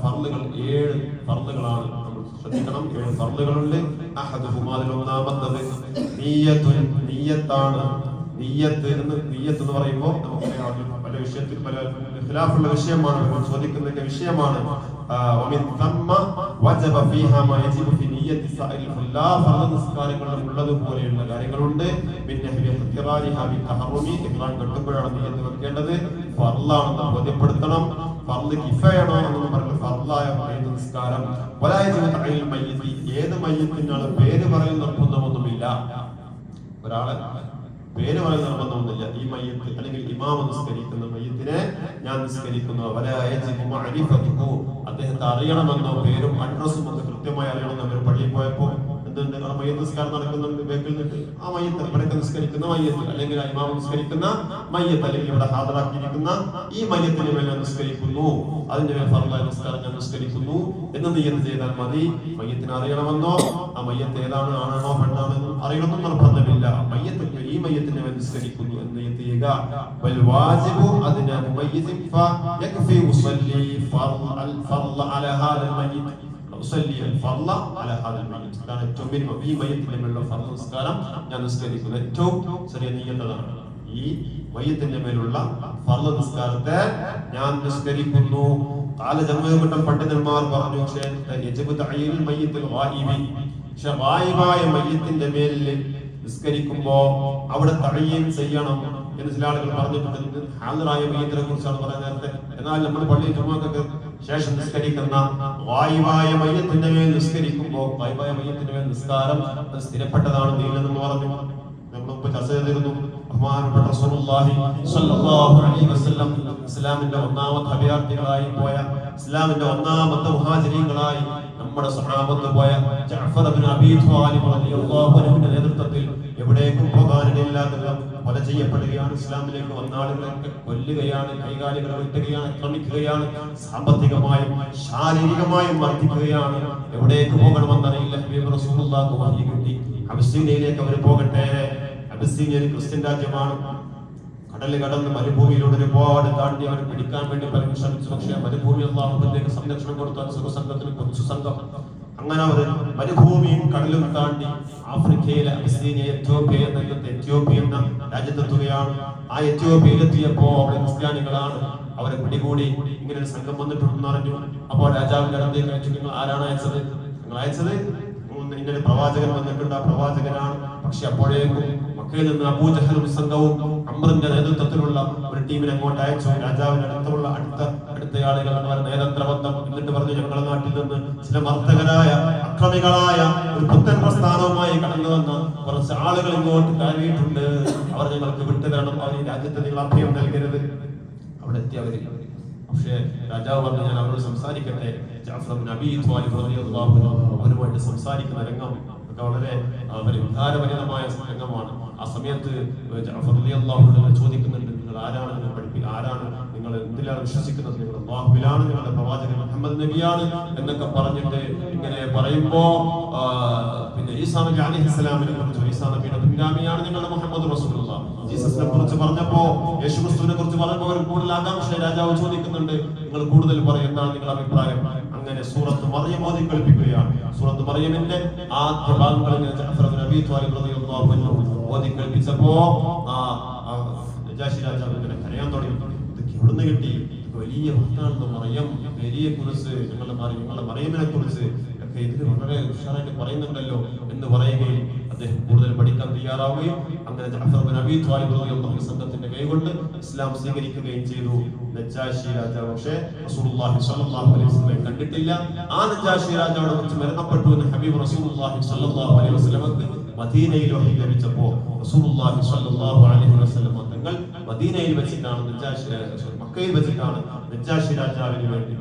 ഫർളുകൾ 7 ഫർളുകളാണ്. നമ്മൾ ശ്രദ്ധിക്കണം, 7 ഫർളുകളുണ്ട്. ഒന്നാമത്തത് നിയ്യത്താണ്. നിയ്യത്ത് എന്ന് പറയുമ്പോൾ നമുക്ക് പല വിഷയത്തിൽ പല ഖിലാഫുള്ള വിഷയമാണ്, ചോദിക്കുന്ന വിഷയമാണ്. ഉള്ളതുപോലെയുള്ള കാര്യങ്ങളുണ്ട്. പിന്നെ കെട്ടുമ്പോഴാണ് നിയ്യത്ത് വെക്കേണ്ടത്. ഫർളാണെന്ന് ബോധ്യപ്പെടുത്തണം. ഫർള് കിഫായാണോ എന്ന് പറഞ്ഞാൽ ഫർളായ നിസ്കാരം. ഏത് മയ്യിത്തിനാണ് പേര് പറയുന്ന നിർബന്ധമൊന്നുമില്ല. ഒരാളെ പേര് പറയുന്ന നിർബന്ധമൊന്നുമില്ല. ഈ മയ്യിത്ത് അല്ലെങ്കിൽ ഇമാം നിസ്കരിക്കുന്ന മയ്യിത്തിനെ ഞാൻ നിസ്കരിക്കുന്നു, അദ്ദേഹത്തെ അറിയണമെന്നോ പേരും അഡ്രസ്സും ഒക്കെ കൃത്യമായി അറിയണമെന്ന് അവർ പള്ളിയിൽ പോയപ്പോ എന്തുണ്ട്, മയ്യിത്ത് നിസ്കാരം നടക്കുന്നുണ്ട്, ബേക്കിൽ നിന്നിട്ട് ആ മയ്യിത്ത് ഇവിടേക്ക് നിസ്കരിക്കുന്ന മയ്യിത്ത് അല്ലെങ്കിൽ ഇമാം നിസ്കരിക്കുന്ന മയ്യിത്ത് അല്ലെങ്കിൽ ഇവിടെ ഹാജരാക്കിയിരിക്കുന്ന ഈ മയ്യിത്തിന് മേലെ നിസ്കരിക്കുന്നു, അതിന്റെ മേൽ ഫർളായ നിസ്കാരം ഞാൻ നിസ്കരിക്കുന്നു എന്ന് നിയ്യത്ത് ചെയ്താൽ മതി. മയ്യിത്തിനെ അറിയണമെന്നോ ആ മയ്യിത്ത് ഏതാണ്, ആണാണോ പെണ്ണാണെന്നോ അറിയണമെന്നും നിർബന്ധമില്ല. മയ്യിത്ത് ഈ മയ്യിത്തിന്റെ മേൽ നിസ്കരിക്കുന്നു എന്ന് നിയ്യത്ത് ചെയ്യുക. വൽ വാജിബു അതിന മുമയ്യിസിൻ ഫയക്ഫി ഉസല്ലി ഫർള അലാ ഹാദൽ മയ്യിത്ത് ഉസല്ലി അൽ-ഫർള അലാ ഹാദൽ മയ്യിത്ത്. അതാണ് ഏറ്റവും മിനിമം. ഈ മയ്യിത്തിന്റെ മേലുള്ള ഫർള് നിസ്കാരം ഞാൻ നിസ്കരിക്കുന്നു. ഏറ്റവും ചെറിയ നിയ്യത്താണ് ഈ മയ്യിത്തിന്റെ മേലുള്ള ഫർള് നിസ്കാരത്തെ ഞാൻ നിസ്കരിക്കുന്നു. ജമഅത്തുൽ പണ്ഡിതന്മാർ പറഞ്ഞു, യജിബു തഅയീനുൽ മയ്യിത്തുൽ ഗായിബി, ഗായിബായ മയ്യിത്തിന്റെ മേലിൽ നിസ്കരിക്കുമ്പോ അവിടെ തഅയീൻ ചെയ്യണം എന്ന് ചില ആളുകൾ പറഞ്ഞിട്ടുണ്ട്. ഹാദിറായ മയ്യിത്തിനെ കുറിച്ചാണ് പറയുന്നത് നേരത്തെ. എന്നാൽ നമ്മൾ പള്ളിയിൽ ജുമുഅക്ക് ശേഷം നിസ്കരിക്കുന്ന ഗായിബായ മയ്യിത്തിന്റെ മേൽ നിസ്കരിക്കുമ്പോ ഗായിബായ മയ്യിത്തിന്റെ മേൽ നിസ്കാരം അത് സ്ഥിരപ്പെട്ടതാണ് ദീനിലെന്ന് പറഞ്ഞു. നമ്മളിപ്പോ ചർച്ച ചെയ്തിരുന്നു. ബഹുമാനപ്പെട്ട റസൂലുള്ളാഹി സ്വല്ലല്ലാഹു അലൈഹി വസല്ലം ഇസ്ലാമിന്റെ ഒന്നാമത്തെ അഭയാർത്ഥികളായി പോയ, ഇസ്ലാമിന്റെ ഒന്നാമത്തെ മുഹാജിരീങ്ങളായി നമ്മുടെ സഹാബത്ത് പോയ ജഅഫർ ഇബ്നു അബീ ത്വാലിബ് റളിയല്ലാഹു അൻഹുവിന്റെ നേതൃത്വത്തിൽ എവിടേക്കും പോകാനില്ലാതെ കൊല ചെയ്യപ്പെടുകയാണ്. ഇസ്ലാമിലേക്ക് വന്ന ആളുകളൊക്കെ കൊല്ലുകയാണ്, കൈകാലികൾ വെട്ടുകയാണ്, ആക്രമിക്കുകയാണ്, സാമ്പത്തികമായും ശാരീരികമായും വർദ്ധിക്കുകയാണ്. എവിടേക്ക് പോകണമെന്നറിയില്ല. ഹബീബ് റസൂലുള്ളാഹി വഹി കിട്ടി, അബിസ്സീനിയയിലേക്ക് അവർ പോകട്ടെ. അബിസ്സീനിയ ഒരു ക്രിസ്ത്യൻ രാജ്യമാണ്. കടല് കടന്ന് മരുഭൂമിയിലൂടെ ഒരുപാട് താണ്ടി അവർ പിടിക്കാൻ വേണ്ടി പലരും ശ്രമിച്ചു. പക്ഷേ മരുഭൂമി അല്ലാഹുവിലേക്ക് സംരക്ഷണം കൊടുത്താൽ സുഖസംഘത്തിന് കൊച്ചു സംഘം. അങ്ങനെ അവർ മരുഭൂമിയും കടലും താണ്ടി ആഫ്രിക്കയിലെ അബിസ്സീനിയ എത്യോപ്യ എന്ന രാജ്യത്തെത്തുകയാണ്. ആ എത്യോപ്യയിലെത്തിയപ്പോ അവിടെ ക്രിസ്ത്യാനികളാണ്. അവരെ പിടികൂടി ഇങ്ങനെ ഒരു സംഘം വന്നിട്ടുണ്ടെന്ന് അറിഞ്ഞു. അപ്പോൾ രാജാവിന്റെ അടുത്തേക്ക് അയച്ചു, നിങ്ങൾ ആരാണ് അയച്ചത്? നിങ്ങൾ അയച്ചത് ഇങ്ങനെ പ്രവാചകൻ വന്നിട്ടുണ്ട്, ആ പ്രവാചകനാണ്. പക്ഷെ അപ്പോഴേക്കും മക്കയിൽ നിന്ന് അബൂജഹലും സംഘവും അംറിന്റെ നേതൃത്വത്തിലുള്ള ഒരു ടീമിനെ അങ്ങോട്ട് അയച്ചു. രാജാവിന്റെ അടുത്ത ആളുകളാണ് അവരുടെ നേതൃത്വബന്ധം. എന്നിട്ട് പറഞ്ഞു, ഞങ്ങളുടെ നാട്ടിൽ നിന്ന് ചില മർദ്ദകരായ അക്രമികളായ ഒരു പുത്തൻ പ്രസ്ഥാനവുമായി കടന്നു വന്ന കുറച്ച് ആളുകൾ ഇങ്ങോട്ട് കയറിയിട്ടുണ്ട്. അവർ ഞങ്ങൾക്ക് വിട്ടുതരണം, അവർ ഈ രാജ്യത്ത് നിങ്ങൾ അഭയം നൽകരുത്. അവിടെ എത്തിയവരില്ല. പക്ഷേ രാജാവ് പറഞ്ഞു, ഞാൻ അവരോട് സംസാരിക്കട്ടെ. ജഅഫർ ഇബ്നു അബീ ത്വാലിബ് റളിയല്ലാഹു അൻഹു അവരുമായിട്ട് സംസാരിക്കുന്ന രംഗം വളരെ വികാരഭരിതമായ രംഗമാണ്. ആ സമയത്ത് ജഅഫർ റളിയല്ലാഹു അൻഹു ചോദിക്കുന്നുണ്ട്, നിങ്ങൾ ആരാണ്, ആരാണ് നിങ്ങൾ എന്തിലാണ് വിശ്വസിക്കുന്നത്? നിങ്ങൾ അല്ലാഹുവിലാണ്, നിങ്ങളുടെ പ്രവാചകൻ മുഹമ്മദ് നബിയാണ് എന്നൊക്കെ പറഞ്ഞിട്ട് ഇങ്ങനെ പറയുമ്പോ പിന്നെ ഈസാ നബി അലൈഹിസ്സലാമിനെ കുറിച്ച്, ഈസാ നബിയുടെ പിൻഗാമിയാണ് നിങ്ങളുടെ മുഹമ്മദ് റസൂലുള്ളാഹ്. ജീസസിനെ കുറിച്ച് പറഞ്ഞപ്പോ, യേശുക്രിസ്തുവിനെ കുറിച്ച് പറഞ്ഞപ്പോൾ അവർ കൂടുതൽ ആകാംക്ഷ രാജാവ് ചോദിക്കുന്നുണ്ട്, നിങ്ങൾ കൂടുതൽ പറയും, എന്താണ് നിങ്ങളുടെ അഭിപ്രായം? അങ്ങനെ സൂറത്ത് മറിയം ഓതി കേൾപ്പിക്കുകയാണ്. സൂറത്ത് മറിയമിന്റെ ആദ്യ ഭാഗങ്ങളിൽ ജഅഫർ ഇബ്നു അബീ ത്വാലിബ് റളിയല്ലാഹു അൻഹു ഓതി കേൾപ്പിച്ചപ്പോ നജാശി രാജാവ് ഇങ്ങനെ കരയാൻ തുടങ്ങി. ഇതൊക്കെ എവിടുന്ന് കിട്ടി? വലിയ ഭക്താണെന്ന് മറിയം, മേരിയെ കുറിച്ച്, നിങ്ങളുടെ മറിയമിനെ കുറിച്ച് ഒക്കെ ഇതിൽ വളരെ ഉഷാറായിട്ട് പറയുന്നുണ്ടല്ലോ എന്ന് പറയുകയും അദ്ദേഹം കൂടുതൽ പഠിക്കാൻ തയ്യാറാവുകയും അങ്ങനെ ജഅഫർ ഇബ്നു അബീ ത്വാലിബ് റളിയല്ലാഹു അൻഹു സംഘത്തിന്റെ കൈകൊണ്ട് ഇസ്ലാം സ്വീകരിക്കുകയും ചെയ്തു. നജാശി രാജാവ് പക്ഷേ റസൂലുള്ളാഹി സ്വല്ലല്ലാഹു അലൈഹി വസല്ലം കണ്ടിട്ടില്ല. ആ നജാശി രാജാവിനെ കുറിച്ച് മരണപ്പെട്ടു എന്ന് ഹബീബ് റസൂലുള്ളാഹി സ്വല്ലല്ലാഹു അലൈഹി വസല്ലമക്ക് മദീനയിൽ വഹി ലഭിച്ചപ്പോ റസൂലുള്ളാഹി സ്വല്ലല്ലാഹു അലൈഹി വസല്ലം തങ്ങൾ മദീനയിൽ വെച്ചിട്ടാണ് മക്കയിൽ വെച്ചിട്ടാണ് നജാശി രാജാവിന് വേണ്ടി,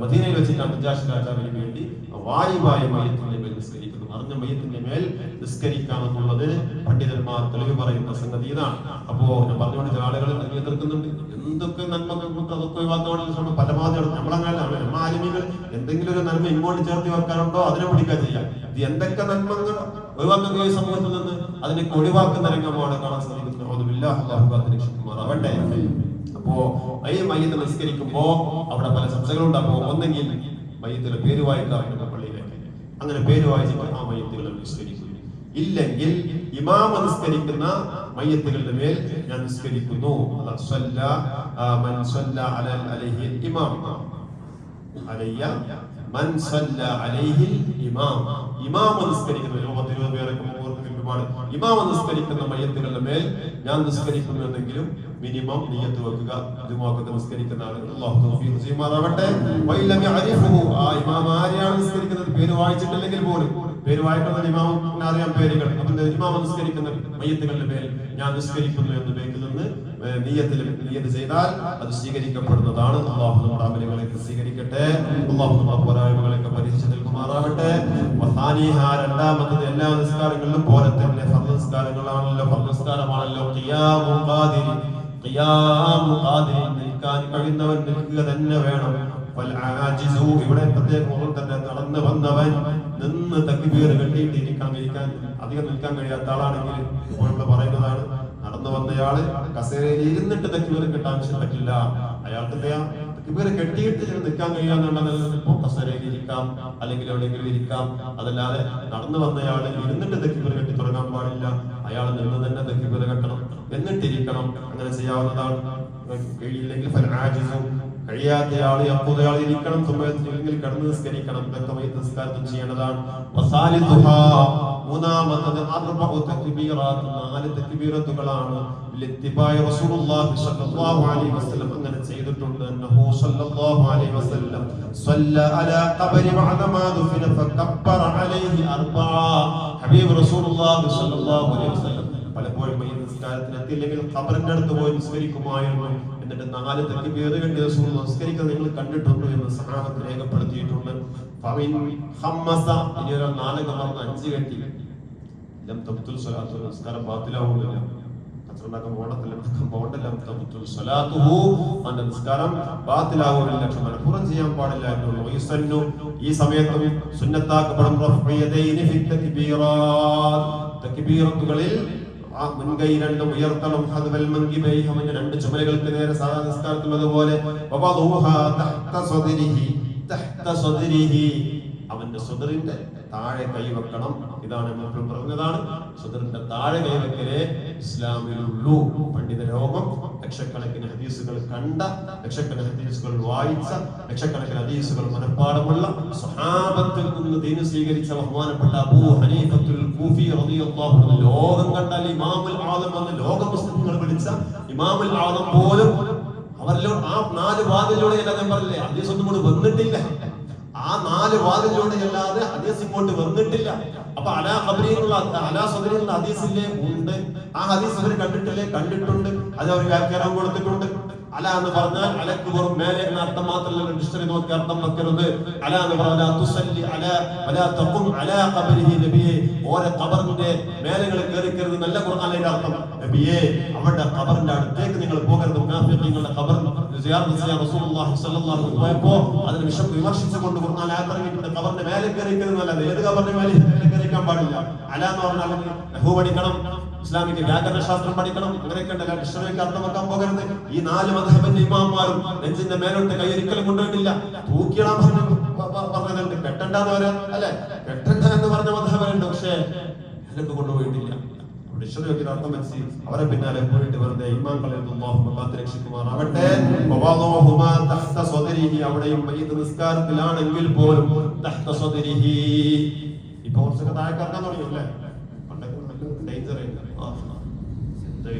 മദീനയിൽ വെച്ചിട്ടാണ് നജാശി രാജാവിന് വേണ്ടി വായിവായ മയ്യിത്തിന്റെ മേൽ നിസ്കരിക്കുന്നത്. അറിഞ്ഞ മയ്യിത്തിന്റെ മേൽ നിസ്കരിക്കാമെന്നുള്ളത് പണ്ഡിതന്മാർ തെളിവ് പറയുന്ന സംഗതി ഇതാണ്. അപ്പോ ഞാൻ പറഞ്ഞുകൊണ്ട് ചില ആളുകൾ എതിർക്കുന്നുണ്ട്. എന്തൊക്കെ നന്മകൾക്ക് അതൊക്കെ ഒഴിവാക്കാൻ പരമാവധി നമ്മളങ്ങനെയാണ്. നമ്മ ആലിമീങ്ങൾ എന്തെങ്കിലും ഒരു നന്മ ഇങ്ങോട്ട് ചേർത്ത് വെക്കാനുണ്ടോ അതിനെ പിടിക്കാൻ ചെയ്യാം. ഇത് എന്തൊക്കെ നന്മകൾ ഒഴിവാക്കുക സമൂഹത്തിൽ നിന്ന് അതിനെ ഒഴിവാക്കുന്ന രംഗമാണ് കാണാൻ സാധിക്കുന്നത്. അല്ലാഹു കാത്തുരക്ഷിക്കുമാറാവട്ടെ. അപ്പോ ഈ മയ്യത്ത് നിസ്കരിക്കുമ്പോ അവിടെ പല ചർച്ചകളുണ്ടാകും. ഒന്നെങ്കിൽ മയ്യത്തിന്റെ പേര് വായിക്കാറുണ്ട് പള്ളിയിലേക്ക്, അങ്ങനെ പേര് വായിച്ചിട്ട് ആ മയ്യത്തുകളെ നിസ്കരിക്കുന്നു. ഇല്ലെങ്കിൽ ഇമാമ നിസ്കരിക്കുന്ന മയ്യത്തുകളുടെ മേൽ ഞാൻ നിസ്കരിക്കുന്നു. ഇമാമ നിസ്കരിക്കുന്ന ഇമാമ നിസ്കരിക്കുന്ന മയ്യത്തുകളുടെ മേൽ ഞാൻ നിസ്കരിക്കുന്നു എന്നെങ്കിലും മിനിമം നിയ്യത്ത് വെക്കുക. ജുമുഅക്ക് നിസ്കരിക്കുന്ന ആളുകൾ അല്ലാഹു തൗഫീഖ് ചെയ്യുമാറാവട്ടെ. വൈലം യഅരിഫുഹു, ആ ഇമാം ആരെയാണ് നിസ്കരിക്കുന്നത് പേര് വായിച്ചിട്ടില്ലെങ്കിൽ പോലും, പേര് വായിക്കുന്ന ഇമാമിനെ അറിയാം പേരുകൾ, അപ്പോൾ ഇമാമ നിസ്കരിക്കുന്ന മയ്യത്തുകളുടെ മേൽ ഞാൻ നിസ്കരിക്കുന്നു എന്ന് ബേക്കിൽ നിന്ന് നിയ്യത്ത് ചെയ്താൽ അത് സ്വീകരിക്കപ്പെടുന്നതാണ്. അല്ലാഹു നമ്മുടെ അമലുകളെ സ്വീകരിക്കട്ടെ. അല്ലാഹു നമ്മുടെ പോരായ്മകളെ പരിഹരിച്ചു നൽകുമാറാവട്ടെ. രണ്ടാമത്തത് എല്ലാ നിസ്കാരങ്ങളിലും പോലെ തന്നെ ഫർദ് നിസ്കാരങ്ങളാണല്ലോ, ഫർദ് നിസ്കാരമാണല്ലോ ഖിയാമുൽ ഖാദിരി, നിൽക്കാൻ കഴിയുന്നവൻ നിൽക്കുക തന്നെ വേണം. ഇവിടെ പ്രത്യേകം തന്നെ നടന്നു വന്നവൻ നിന്ന് തക്ബീർ കെട്ടിയിട്ട് ഇരിക്കാൻ അധികം നിൽക്കാൻ കഴിയാത്ത ആളാണെങ്കിൽ ഇപ്പോൾ പറയുന്നതാണ്, നടന്നു വന്നയാള് കസേരയിൽ ഇരുന്നിട്ട് തക്ബീർ കെട്ടാൻ പറ്റില്ല, അയാൾക്ക് തക്ബീർ കെട്ടിയിട്ട് നിൽക്കാൻ കഴിയാന്നുണ്ടെങ്കിൽ ഇപ്പൊ കസേരയിൽ ഇരിക്കാം, അല്ലെങ്കിൽ എവിടെയെങ്കിലും ഇരിക്കാം. അതല്ലാതെ നടന്നു വന്നയാള് ഇരുന്നിട്ട് തക്ബീർ കെട്ടി തുടങ്ങാൻ പാടില്ല, അയാൾ നിന്ന് തന്നെ തക്ബീർ കെട്ടണം, എന്നിട്ടിരിക്കണം. അങ്ങനെ ചെയ്യാവുന്നതാണ്. കഴിയില്ലെങ്കിൽ കഴിയാത്തയാൾ അപ്പോഴയാൾ ഇരിക്കണം, സമയത്തില്ലെങ്കിൽ കടന്നു നിസ്കരിക്കണം. ഇതൊക്കെ മയ്യത്ത് നിസ്കാരത്തിൽ ചെയ്യേണ്ടതാണ്. മൂന്നാമത്തത് 4 തക്ബീറത്തുകളാണ്. റസൂലുള്ളാഹി സ്വല്ലല്ലാഹു അലൈഹി വസല്ലം അങ്ങനെ ചെയ്തിട്ടുണ്ട്. അന്നഹു സ്വല്ലല്ലാഹു അലൈഹി വസല്ലം സ്വല്ല അലാ ഖബരി വഅദമാ ദുഫിന ഫകബ്ബറ അലൈഹി 4. ഹബീബ് റസൂലുള്ളാഹി സ്വല്ലല്ലാഹു അലൈഹി വസല്ലം പലപ്പോഴും ഈ നിസ്കാരത്തിന് എത്തിയില്ലെങ്കിൽ ഖബറിന്റെ അടുത്ത് പോയി നിസ്കരിക്കുമായിരുന്നു. എന്നിട്ട് 4 തക്ബീർ കെട്ടി റസൂൽ നിസ്കരിക്കുന്നത് നിങ്ങൾ കണ്ടിട്ടുണ്ട് എന്ന് സഹാബത്ത് രേഖപ്പെടുത്തിയിട്ടുണ്ട്. ഇനി ഒരാൾ 4 കമർന്ന് 5 കെട്ടി ലം തബ്തുൽ സ്വലാത്തു, നിസ്കാരം ബാത്തിലാവുന്നില്ല. നിസ്കാരം ബാത്തിലാവുന്നില്ല, മനഃപൂർവ്വം ചെയ്യാൻ പാടില്ല എന്നുള്ളൂ. ഈ സമയത്തും സുന്നത്താക്കപ്പെടും തക്ബീറത്തുകളിൽ മുൻകൈ രണ്ടും ഉയർത്തണം. രണ്ട് ചുമലുകൾക്ക് നേരെ സാധാരണ നിസ്കാരത്തിലുള്ളതുപോലെ അവന്റെ സുദറിന്റെ താഴെ കൈവെക്കണം. ഇതാണ് നമ്മൾ പറഞ്ഞതാണ്, സുദറിന്റെ താഴെ കൈവെക്കലേ ഇസ്ലാമിലുള്ളൂ. പണ്ഡിത ലോകം ലക്ഷക്കണക്കിന് ഹദീസുകൾ കണ്ട, ലക്ഷക്കണക്കിന് ഹദീസുകൾ വായിച്ച, ലക്ഷക്കണക്കിന് ഹദീസുകൾ മനഃപ്പാടമുള്ള, സ്വഹാബത്തിൽ നിന്ന് ദീൻ സ്വീകരിച്ച ബഹുമാനപ്പെട്ട അബൂ ഹനീഫത്തുൽ കൂഫി റളിയല്ലാഹു അൻഹു, ലോകം കണ്ടാൽ ഇമാമുൽ ആദം എന്ന് ലോക മുസ്ലിംകൾ വിളിച്ച ഇമാമുൽ ആദം പോലും അവരിലോ ആ 4 വാതിലൂടെ ഞാൻ പറഞ്ഞില്ലേ, ഹദീസ് ഒന്നും കൂടി വന്നിട്ടില്ല. ആ 4 വാതിലൂടെ അല്ലാതെ ഹദീസ് ഇങ്ങോട്ട് വന്നിട്ടില്ല. അപ്പൊ അലാ ഖബരിയുള്ള അലാ സദരിയുള്ള ഹദീസില്ലേ ഉണ്ട്. ആ ഹദീസ് അവർ കണ്ടിട്ടില്ലേ? കണ്ടിട്ടുണ്ട്. അത് അവർ വ്യാഖ്യാനം കൊടുത്തിട്ടുണ്ട്. അല എന്ന് പറഞ്ഞാൽ അലക്ക് വെറും മേലെ എന്ന അർത്ഥം മാത്രമല്ല, ഡിക്ഷണറി നോക്കി അർത്ഥം വെക്കരുത്. അല എന്ന് പറഞ്ഞാൽ തുസല്ലി അലാ വലാ തഖും അലാ ഖബരിഹി, നബിയെ ഓരോ ഖബറിന്റെ മേലകൾ കേറിക്കരുത് നല്ല ഖുർആനിന്റെ അർത്ഥം. നബിയെ അവരുടെ ഖബറിന്റെ അടുത്തേക്ക് നിങ്ങൾ പോകരുത്. മുനാഫിഖീങ്ങളുടെ ഖബർ സിയാറത്ത് ചെയ്യാൻ റസൂലുള്ളാഹി സ്വല്ലല്ലാഹു അലൈഹി വസല്ലം പോയപ്പോ അതിനെ വിമർശിച്ചുകൊണ്ട് ഖുർആൻ ആയത്തിറങ്ങിയിട്ടുണ്ട്. ഖബറിന്റെ മേലെ കേറിക്കരുത് എന്നല്ല, ഏത് ഖബറിന്റെ മേലെ കേറിക്കാൻ പാടില്ല. അല എന്ന് പറഞ്ഞാൽ നഹ്വ പഠിക്കണം, ഇസ്ലാമിക വ്യാകരണ ശാസ്ത്രം പഠിക്കണം, അങ്ങനെയൊക്കെ ഉണ്ടല്ല. ഡിക്ഷണറിക്ക് അർത്ഥം വെക്കാൻ പോകരുത്. ഈ 4 മദ്ഹബിന്റെ ഇമാമാരും നെഞ്ചിന്റെ മേലോട്ട് കൈ ഒരിക്കലും കൊണ്ടുപോയിട്ടില്ല. തൂക്കിയിടാൻ പറഞ്ഞതുണ്ട്, കെട്ടണ്ടെന്ന് പറയാ അല്ലെ, കെട്ടണ്ട എന്ന് പറഞ്ഞ മദ്ഹബുണ്ട്, പക്ഷേ അതിലൊക്കെ കൊണ്ടുപോയിട്ടില്ല. ഡിക്ഷണറിക്ക് അർത്ഥം വെച്ച് അവരെ പിന്നാലെ പോയിട്ട് വെറുതെ ഇമാംകളെ രക്ഷിക്കുമാറാവട്ടെ. അവിടെയും മയ്യിത്ത് നിസ്കാരത്തിലാണെങ്കിൽ പോലും ഇപ്പൊ കുറച്ചൊക്കെ താഴെ കറക്കാൻ തുടങ്ങിയല്ലേ, പണ്ടൊക്കെ നല്ല ഡേഞ്ചർ ആയിരുന്നു.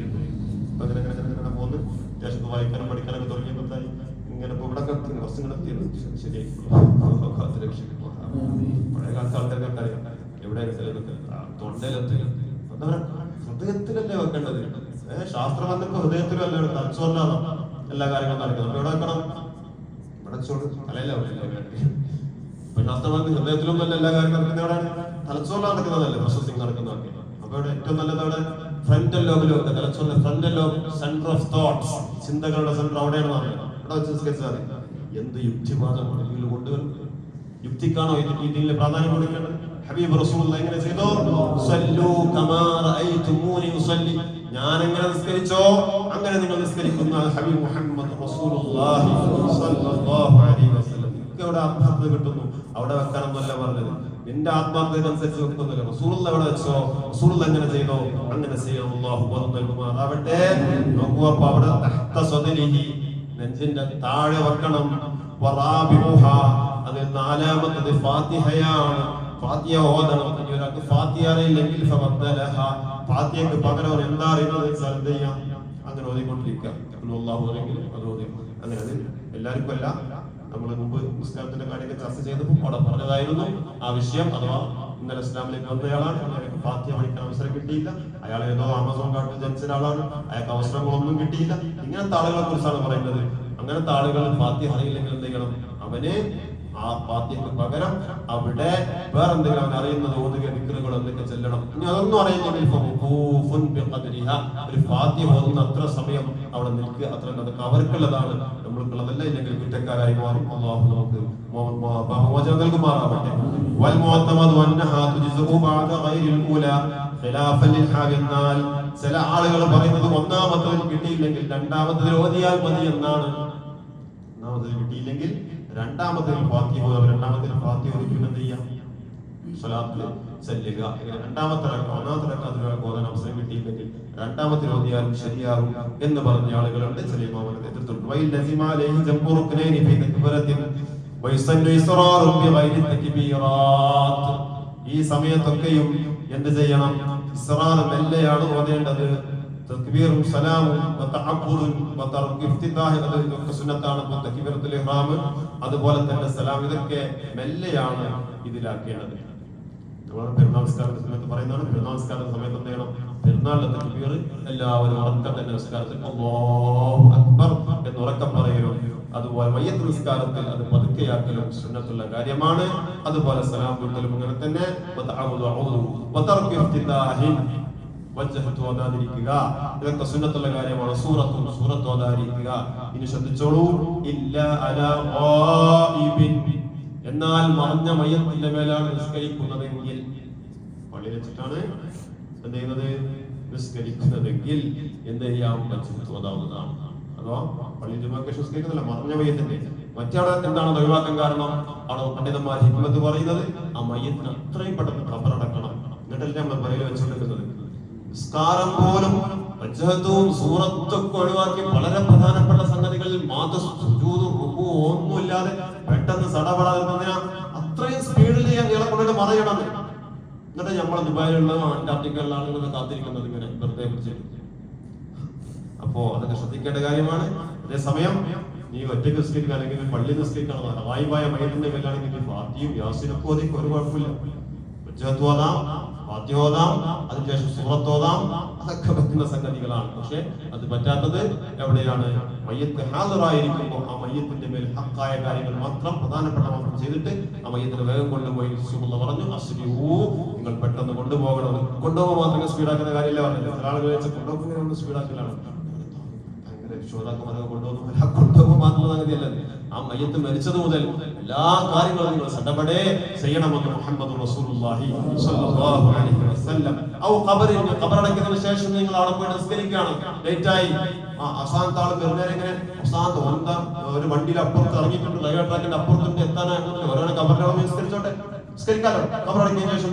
പോകുന്നു ദേശത്ത് വായിക്കാനും പഠിക്കാനൊക്കെ തുടങ്ങിയപ്പോൾ ഇങ്ങനെ ഇവിടെ കുറച്ചും കൂടെ ശരിയായി രക്ഷിക്കുമോ. പഴയ കാലത്ത് ആൾക്കാർക്ക് അറിയാം എവിടെ തൊണ്ടയിലെത്തില്ല, ഹൃദയത്തിലല്ലേ വെക്കേണ്ടത്. ശാസ്ത്രം വന്നപ്പോ ഹൃദയത്തിലും അല്ല, തലച്ചോറിലാണ് എല്ലാ കാര്യങ്ങളും നടക്കുന്നത്. അപ്പൊ എവിടെ വെക്കണം? ഇവിടെ അല്ലല്ലോ. ഇപ്പൊ ശാസ്ത്രം വന്ന് ഹൃദയത്തിലും അല്ല എല്ലാ കാര്യങ്ങളും നടക്കുന്നത്. എവിടെയാണ്? തലച്ചോറിലാണ് നടക്കുന്നതല്ലേ പ്രോസസിങ് നടക്കുന്നതൊക്കെ. അപ്പൊ ഇവിടെ ഏറ്റവും നല്ലത് അവിടെ ഫ്രണ്ടൽ ലോബിലൊക്കെ, തലച്ചോറിന്റെ frontal lobe, centre of thoughts, ചിന്തകളുടെ സെന്റർ അവിടെയാണ് പറയുന്നത്. ഇവിടെ വെച്ച് നിസ്കരിച്ചാൽ എന്ത് യുക്തിവാദമാണ് ഇതിൽ കൊണ്ടുവരുന്നത്. യുക്തിക്കാണോ ഇതിൽ പ്രാധാന്യം കൊടുക്കേണ്ടത്? ഹബീബ് റസൂലുള്ളാഹി എങ്ങനെ ചെയ്തോ? സല്ലു കമാ റഅയ്തുമൂനി ഉസല്ലി, ഞാൻ എങ്ങനെ നിസ്കരിച്ചോ അങ്ങനെ നിങ്ങൾ നിസ്കരിക്കുന്ന ഹബീബ് മുഹമ്മദ് റസൂലുള്ളാഹി സ്വല്ലല്ലാഹു അലൈഹി വസല്ലം. ഇവിടെ ആത്മാർത്ഥത കിട്ടുന്നു, അവിടെ വെക്കാനൊന്നുമല്ല പറഞ്ഞത്. നിന്റെ ആത്മാർത്ഥതനുസരിച്ച് വെക്കുന്നില്ല. റസൂലുള്ളാഹി എവിടെ വെച്ചോ, റസൂലുള്ളാഹി എങ്ങനെ ചെയ്തോ അങ്ങനെ ചെയ്യണം. അല്ലാഹു ബോധം നൽകുമാറാവട്ടെ. നോക്കൂ, അപ്പൊ അവിടെ തഹ്ത സദരിഹി, നെഞ്ചിന്റെ താഴെ വെക്കണം. വറാബിഉഹ, അതിൽ നാലാമത്തത് ഫാത്തിഹയാണ്. ഫാത്തിഹ ഓതണം. ഒരാൾക്ക് ഫാത്തിഹ അറിയില്ലെങ്കിൽ ഫബദ്ദലഹ, ഫാത്തിഹയ്ക്ക് പകരം എന്താ അറിയുന്നത് എന്ത് ചെയ്യാം, അങ്ങനെ ഓതിക്കൊണ്ടിരിക്കുക. അല്ലാഹു അറിയെങ്കിൽ അത് ഓതി. അങ്ങനെ അത് എല്ലാവർക്കും അല്ല. നമ്മൾ മുമ്പ് മുസ്ലിത്തിന്റെ കാര്യങ്ങൾ ചർച്ച ചെയ്തപ്പോൾ അവിടെ പറഞ്ഞതായിരുന്നു ആ വിഷയം. അഥവാ ഇന്നലെ ഇസ്ലാമിലേക്ക് വന്നയാളാണ്, അയാൾക്ക് ഫാത്തിഹ പഠിക്കാൻ അവസരം കിട്ടിയില്ല, അയാൾ ഏതോ ആമസോൺ കാട്ടിൽ ജനിച്ച ഒരാളാണ്, അയാൾക്ക് അവസരങ്ങളൊന്നും കിട്ടിയില്ല. ഇങ്ങനത്തെ ആളുകളെ കുറിച്ചാണ് പറയുന്നത്. അങ്ങനത്തെ ആളുകൾ ഫാത്തിഹ അറിയില്ലെങ്കിൽ എന്ത് ചെയ്യണം? അവന് ആ ഫാത്തിഹയ്ക്ക് പകരം അവിടെ വേറെ എന്തെങ്കിലും അവൻ അറിയുന്നത് ഓതുക, ദിക്റുകൾ എന്തൊക്കെ ചെല്ലണം. ഇനി അതൊന്നും അറിയില്ലെങ്കിൽ ഒരു ഫാത്തിഹ ഓതുന്ന അത്ര സമയം അവിടെ നിൽക്കുക, അത്ര അതൊക്കെ അവർക്കുള്ളതാണ്, നമ്മൾക്കുള്ളതല്ല. ഇല്ലെങ്കിൽ കുറ്റക്കാരായി മാറും. അല്ലാഹു നമുക്ക് മോചനം നൽകുമാറാവട്ടെ. ചില ആളുകൾ പറയുന്നത് ഒന്നാമത്തതിൽ കിട്ടിയില്ലെങ്കിൽ രണ്ടാമത്തതിൽ ഓതിയാൽ മതി എന്നാണ്. ഒന്നാമത്തതിൽ കിട്ടിയില്ലെങ്കിൽ രണ്ടാമത്തിൽ ഫാത്തിഹ, രണ്ടാമത്തിൽ ഫാത്തിഹ ഒരിക്കലും എന്ത് ചെയ്യാം? സ്വലാത്തിൽ ചെല്ലുക. രണ്ടാമത്തെ ഒന്നാമത്തെ ഓതാൻ അവസരം കിട്ടിയില്ലെങ്കിൽ രണ്ടാമത്തിൽ ഓതിയാലും ശരിയാകും എന്ന് പറഞ്ഞ ആളുകളുണ്ട്. ചില ഇമാമുകളുടെ നേതൃത്വത്തിൽ ഈ സമയത്തൊക്കെയും എന്ത് ചെയ്യണം? ഇസ്റാർ മെല്ലെയാണ് ഓതേണ്ടത്. തക്ബീറും സലാമും വതഅബ്ബുറുൻ വതർക് ഇഫ്തിതാഹ്, അതൊക്കെ സുന്നത്താണ്. തക്ബീറത്തുൽ ഇഹ്റാം അതുപോലെ തന്നെ സലാം, ഇതൊക്കെ മെല്ലെയാണ് ഇതിലാക്കേണ്ടത്. നമ്മൾ പെരുന്നാൾ നിസ്കാരത്തിന്റെ സമയത്ത് പറയുന്നതാണ്. പെരുന്നാൾ നിസ്കാരത്തിന്റെ സമയത്ത് എന്ത് ചെയ്യണം? പെരുന്നാളിലെ തക്ബീർ എല്ലാവരും ഉറക്കം തന്നെ നിസ്കാരത്തിൽ അല്ലാഹു അക്ബർ എന്ന് ഉറക്കം പറയലും, അതുപോലെ മയ്യത്ത് നിസ്കാരത്തിൽ അത് പതുക്കെയാക്കലും സുന്നത്തുള്ള കാര്യമാണ്. അതുപോലെ സലാം വീട്ടലും അങ്ങനെ തന്നെ. വതർക് ഇഫ്തിതാഹ്, വജ്ഹത്ത് ഓതാതിരിക്കുക, ഇതൊക്കെ സുന്നത്തുള്ള കാര്യമാണ്. സൂറത്ത് ഓതാതിരിക്കുക. ഇനി ശ്രദ്ധിച്ചോളൂ. ഇല്ല അലാ ഗായിബിൻ, എന്നാൽ മറഞ്ഞ മയ്യത്തിന്റെ മേലാണ് നിസ്കരിക്കുന്നതെങ്കിൽ, പള്ളിയിൽ വെച്ചിട്ടാണ് എന്ത് ചെയ്യുന്നത്? നിസ്കരിക്കുന്നതെങ്കിൽ എന്ത് ചെയ്യാം? വജ്ഹത്ത് ഓതാവുന്നതാണ്. അഥവാ പള്ളിയിൽ ജുമാക്ക് നിസ്കരിക്കുന്നില്ല, മറഞ്ഞ മയ്യത്തിന്റെ. മറ്റവിടെ എന്താണ് ഒഴിവാക്കാൻ കാരണം? അവിടെ പണ്ഡിതന്മാർ ഹിക്മത്ത് പറയുന്നത് ആ മയ്യത്തിന് അത്രയും പെട്ടെന്ന് ഖബറടക്കണം, എന്നിട്ടല്ലേ നമ്മൾ പള്ളിയിൽ വെച്ചുകൊണ്ടിരിക്കുന്നത്. നിസ്കാരം പോലും വജ്ഹത്തും സൂറത്തൊക്കെ ഒഴിവാക്കി വളരെ പ്രധാനപ്പെട്ട സംഗതികളിൽ ഒന്നുമില്ലാതെ പെട്ടെന്ന് സടപടാതിരുന്നതിനാ അത്രയും സ്പീഡിൽ ഇയാളെ കൊണ്ടിട്ട് മറയണം. എന്നിട്ട് നമ്മളെ ദുബായിലുള്ള അന്റാർട്ടിക്കയിലുള്ള ആളുകൾ കാത്തിരിക്കുന്നത് ഇങ്ങനെ വെറുതെ പിടിച്ച്. അപ്പോ അതൊക്കെ ശ്രദ്ധിക്കേണ്ട കാര്യമാണ്. അതേസമയം നീ ഒറ്റയ്ക്ക് നിസ്കരിക്കുക അല്ലെങ്കിൽ പള്ളി നിസ്കരിക്കണം, വായുവായ മയത്തിന്റെ മേലാണെങ്കിൽ ഫാത്തിയും യാസീനൊക്കെ ഒതുക്കി ഒരു കുഴപ്പമില്ല. വജ്ഹത്ത് ഓതാം, ഫാത്തിഹ ഓതാം, അതിനുശേഷം സൂറത്ത് ഓതാം, അതൊക്കെ പറ്റുന്ന സംഗതികളാണ്. പക്ഷെ അത് പറ്റാത്തത് എവിടെയാണ്? മയ്യത്ത് ഹാദിറായിരിക്കുമ്പോൾ ആ മയ്യത്തിന്റെ മേൽ ഹക്കായ കാര്യങ്ങൾ മാത്രം, പ്രധാനപ്പെട്ട മാത്രം ചെയ്തിട്ട് ആ മയ്യത്തിനെ വേഗം കൊണ്ടുപോയി റസൂലുള്ളാഹി പറഞ്ഞു അസ്രിഊ, നിങ്ങൾ പെട്ടെന്ന് കൊണ്ടുപോകണം. കൊണ്ടുപോകുമ്പോൾ മാത്രമേ സ്പീഡാക്കുന്ന കാര്യമില്ല പറഞ്ഞില്ല. ചില ആളുകൾ വെച്ച് കൊണ്ടുപോകുന്ന സ്പീഡാക്കലാണ്. കൊണ്ടുപോകുമ്പോൾ മാത്രമുള്ള സംഗതിയല്ല. ആ മയ്യത്ത് മരിച്ചത് മുതൽ എല്ലാ കാര്യങ്ങളും നിങ്ങൾ സടപടേ ചെയ്യണമെന്ന് മുഹമ്മദ് റസൂലുള്ളാഹി സ്വല്ലല്ലാഹു അലൈഹി വസല്ലം. ഖബറടക്കിയതിനു ശേഷം നിങ്ങൾ അവിടെ പോയി നിസ്കരിക്കുകയാണ്, ലേറ്റായി. അവസാനത്തെ ആൾ വരുന്നേരം ഇങ്ങനെ അവസാനത്തെ ഒരു വണ്ടിയിൽ അപ്പുറത്ത് ഇറങ്ങിയിട്ടുണ്ട്, റെയിൽവേ ട്രാക്കിന്റെ അപ്പുറത്തുണ്ട്, എത്താനായിട്ട് ഒരാൾ ഖബറിനെ നിസ്കരിച്ചോട്ടെ, നിസ്കരിക്കാലോ. ഖബറടക്കിയതിനു ശേഷം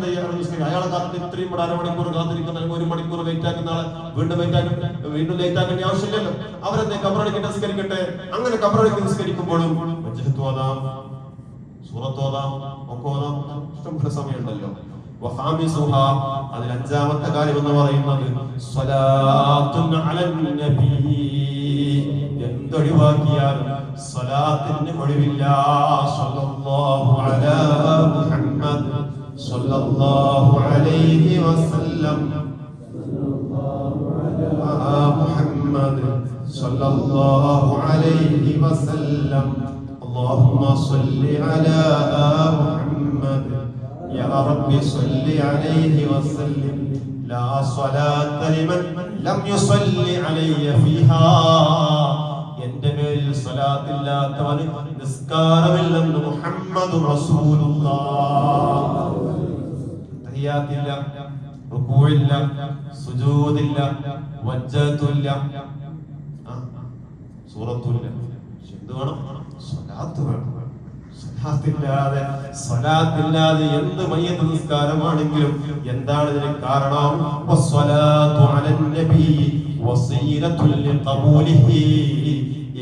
അയാളെ കാത്തിട്ട് ഇത്രയും 1/2 മണിക്കൂർ കാത്തിരിക്കുന്ന, 1 മണിക്കൂർ ലേറ്റ് ആക്കുന്ന ആളെ വീണ്ടും ലേറ്റ് ആക്കേണ്ട ആവശ്യമില്ലല്ലോ. അവരെന്തേ ഖബറടക്കി നിസ്കരിക്കട്ടെ. അങ്ങനെ ഖബറടക്കി നിസ്കരിക്കുമ്പോഴും വജ്ഹത്ത് ഓതാം, സൂറത്ത് ഓതാം, ഒക്കെ ഓതാം, ഇഷ്ടംപോലെ സമയമുണ്ടല്ലോ. വഖാമിസുഹാ, അതിൽ 5ാമത്തെ കാര്യം എന്ന് പറയുന്നത് സ്വലാത്തുൻ അലൻ നബി. എന്തൊഴിവാക്കിയാലും സ്വലാത്തിന് ഒഴിവില്ല. സ്വല്ലല്ലാഹു അലാ മുഹമ്മദ് സ്വല്ലല്ലാഹു അലൈഹി വസല്ലം, മുഹമ്മദ് സ്വല്ലല്ലാഹു അലൈഹി വസല്ലം. اللهم صل على محمد يا رب صل عليه وسلم. لا صلاة لمن لم يصلي علي فيها. എന്റെ മേൽ സ്വലാത്തില്ലാത്തവന് നിസ്കാരമില്ലെന്ന് മുഹമ്മദ് റസൂലുള്ളാഹ്. തഹിയ്യാത്തില്ല, റുകൂഇല്ല, സുജൂദില്ല, വജ്ജത്തുല്ല, സൂറത്തുല്ല. എന്ത് വേണം? സ്വലാത്ത് വേണം. സ്വലാത്തില്ലാതെ എന്ത് മയ്യത്ത് നിസ്കാരമാണെങ്കിലും എന്താണ് ഇതിന് കാരണം? വസ്സലാത്തു അലൻ നബി വസീലത്തുൽ ലിഖബൂലിഹി.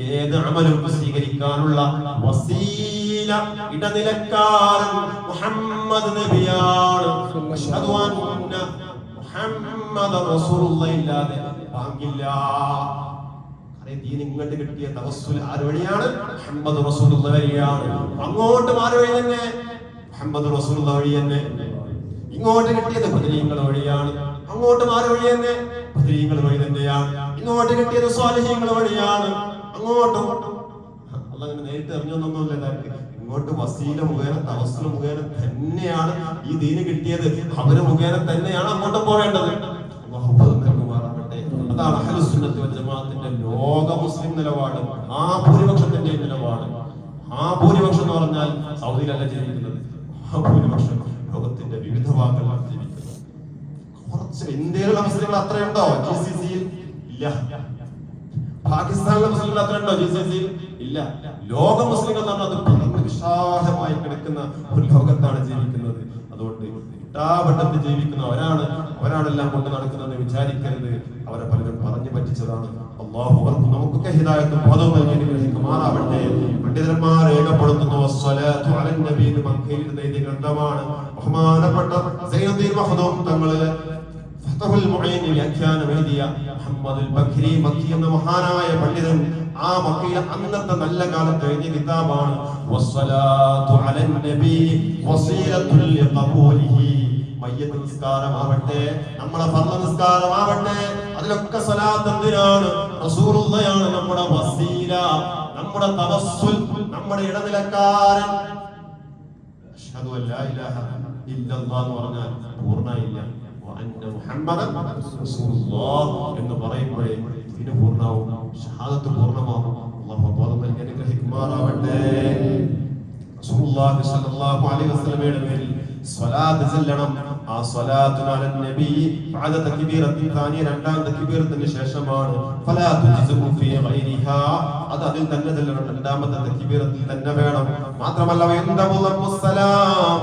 ഏത് അമലും സ്വീകരിക്കാനുള്ള വസീല, ഇടനിലക്കാരൻ മുഹമ്മദ് നബിയാണ്. അഷ്ഹദു അന്ന മുഹമ്മദ റസൂലുള്ളാഹി ഇല്ലാതെ പാകില്ല. ഇങ്ങോട്ട് കിട്ടിയ തവസ്സുൽ ആര് വഴിയാണ്? മുഹമ്മദ് റസൂലുള്ളാഹി വഴിയാണ്. അങ്ങോട്ട് ആര് വഴി തന്നെ? മുഹമ്മദ് റസൂലുള്ളാഹി വഴി തന്നെ. ഇങ്ങോട്ട് കിട്ടിയത് ബദരീങ്ങൾ വഴിയാണ്, അങ്ങോട്ട് ആര് വഴി തന്നെ? ബദരീങ്ങൾ വഴി തന്നെയാണ്. ഇങ്ങോട്ട് കിട്ടിയത് സ്വാലിഹീങ്ങൾ വഴിയാണ്, അങ്ങോട്ടും അല്ലാഹ് നേരിട്ട് അറിഞ്ഞൊന്നുമില്ല. ഇങ്ങോട്ട് വസീല മുഖേന തവസ്സുൽ മുഖേന തന്നെയാണ് ഈ ദീന് കിട്ടിയത്. അവര് മുഖേന തന്നെയാണ് അങ്ങോട്ടും പോവേണ്ടത്. അതാണ് അഹ്ലുസ് സുന്നത്ത് വൽ ജമാഅത്തിന്റെ ലോക മുസ്ലിം നിലപാട്, ഭൂരിപക്ഷത്തിന്റെ നിലപാട്. ഭൂരിപക്ഷം എന്ന് പറഞ്ഞാൽ സൗദിയിലല്ല ജീവിക്കുന്നത്, ഭൂരിപക്ഷം ലോകത്തിന്റെ വിവിധ ഭാഗങ്ങളിലാണ് ജീവിക്കുന്നത്. കുറച്ച് ഇന്ത്യയിലുള്ള മുസ്ലിങ്ങൾ അത്രയുണ്ടോ GCC-യിൽ? ഇല്ല. പാകിസ്ഥാനിലെ മുസ്ലിങ്ങൾ അത്രയുണ്ടോ GCC-യിൽ? ഇല്ല. ലോക മുസ്ലിങ്ങൾ എന്ന് പറഞ്ഞാൽ അത് പരമ വിശാലമായി കിടക്കുന്ന ഒരു ലോകത്താണ് ജീവിക്കുന്നത്. അതുകൊണ്ട് ഇട്ടാവട്ടത്തിൽ ജീവിക്കുന്ന അവരാണെല്ലാം കൊണ്ട് നടക്കുന്നതെന്ന് വിചാരിക്കരുത്. അവരെ പലരും പറഞ്ഞു പറ്റിച്ചതാണ്. അല്ലാഹു നമുക്കൊക്കെ ഹിദായത്തും ബോധവും നൽകി അനുഗ്രഹിക്കുമാറാവട്ടെ. പണ്ഡിതന്മാർ രേഖപ്പെടുത്തുന്നു വസ്സലാത്തു അലൻ നബി എന്ന് മക്കയിൽ എഴുതിയ ഗ്രന്ഥമാണ്. ബഹുമാനപ്പെട്ട സൈനുദ്ദീൻ മഖ്ദൂം തങ്ങള് ഫതഹുൽ മുഈൻ വ്യാഖ്യാനം എഴുതിയ മുഹമ്മദുൽ ബഖരി മക്കി എന്ന മഹാനായ പണ്ഡിതൻ ആ മക്കയിലെ അന്നത്തെ നല്ല കാലത്ത് എഴുതിയ കിതാബാണ് വസ്സലാത്തു അലൻ നബി വസീലത്തുൽ ലിഖബൂലിഹി. മയ്യത്ത് നിസ്കാരമാവട്ടെ, നമ്മളെ ഫർള് നിസ്കാരമാവട്ടെ, അതിലൊക്കെ സ്വലാത്ത് എന്തിനാണ്? റസൂലുള്ളാഹിയാണ് നമ്മുടെ വസീല, നമ്മുടെ തവസ്സുൽ, നമ്മുടെ ഇടനിലക്കാരൻ. അഷ്ഹദു അല്ലാ ഇലാഹ ഇല്ലല്ലാഹ് എന്ന് പറഞ്ഞാൽ പൂർണ്ണയില്ല. വഅന്ന മുഹമ്മദൻ റസൂലുള്ളാഹ് എന്ന് പറയുമ്പോഴേ ഇതിന് പൂർണ്ണമാവും, ഷഹാദത്ത് പൂർണ്ണമാവും. അല്ലാഹു ബോധം നൽകി അനുഗ്രഹിക്കുമാറാവട്ടെ. റസൂലുള്ളാഹി സ്വല്ലല്ലാഹു അലൈഹി വസല്ലമയുടെ പേരിൽ സ്വലാത്ത് ചൊല്ലണം. ആ സ്വലാത്തു അലൻ നബി ബഅദ തക്ബീറത്തിൻ താനി, രണ്ടാം തക്ബീറത്തിന് ശേഷമാണ്. ഫലാ തുജ്സിഉ ഫീ ഗൈരിഹാ, അത് അതിൽ തന്നെ ചൊല്ലണം, രണ്ടാമത്തെ തക്ബീറത്തിൽ തന്നെ വേണം. മാത്രമല്ല വയന്തമുസ്സലാം,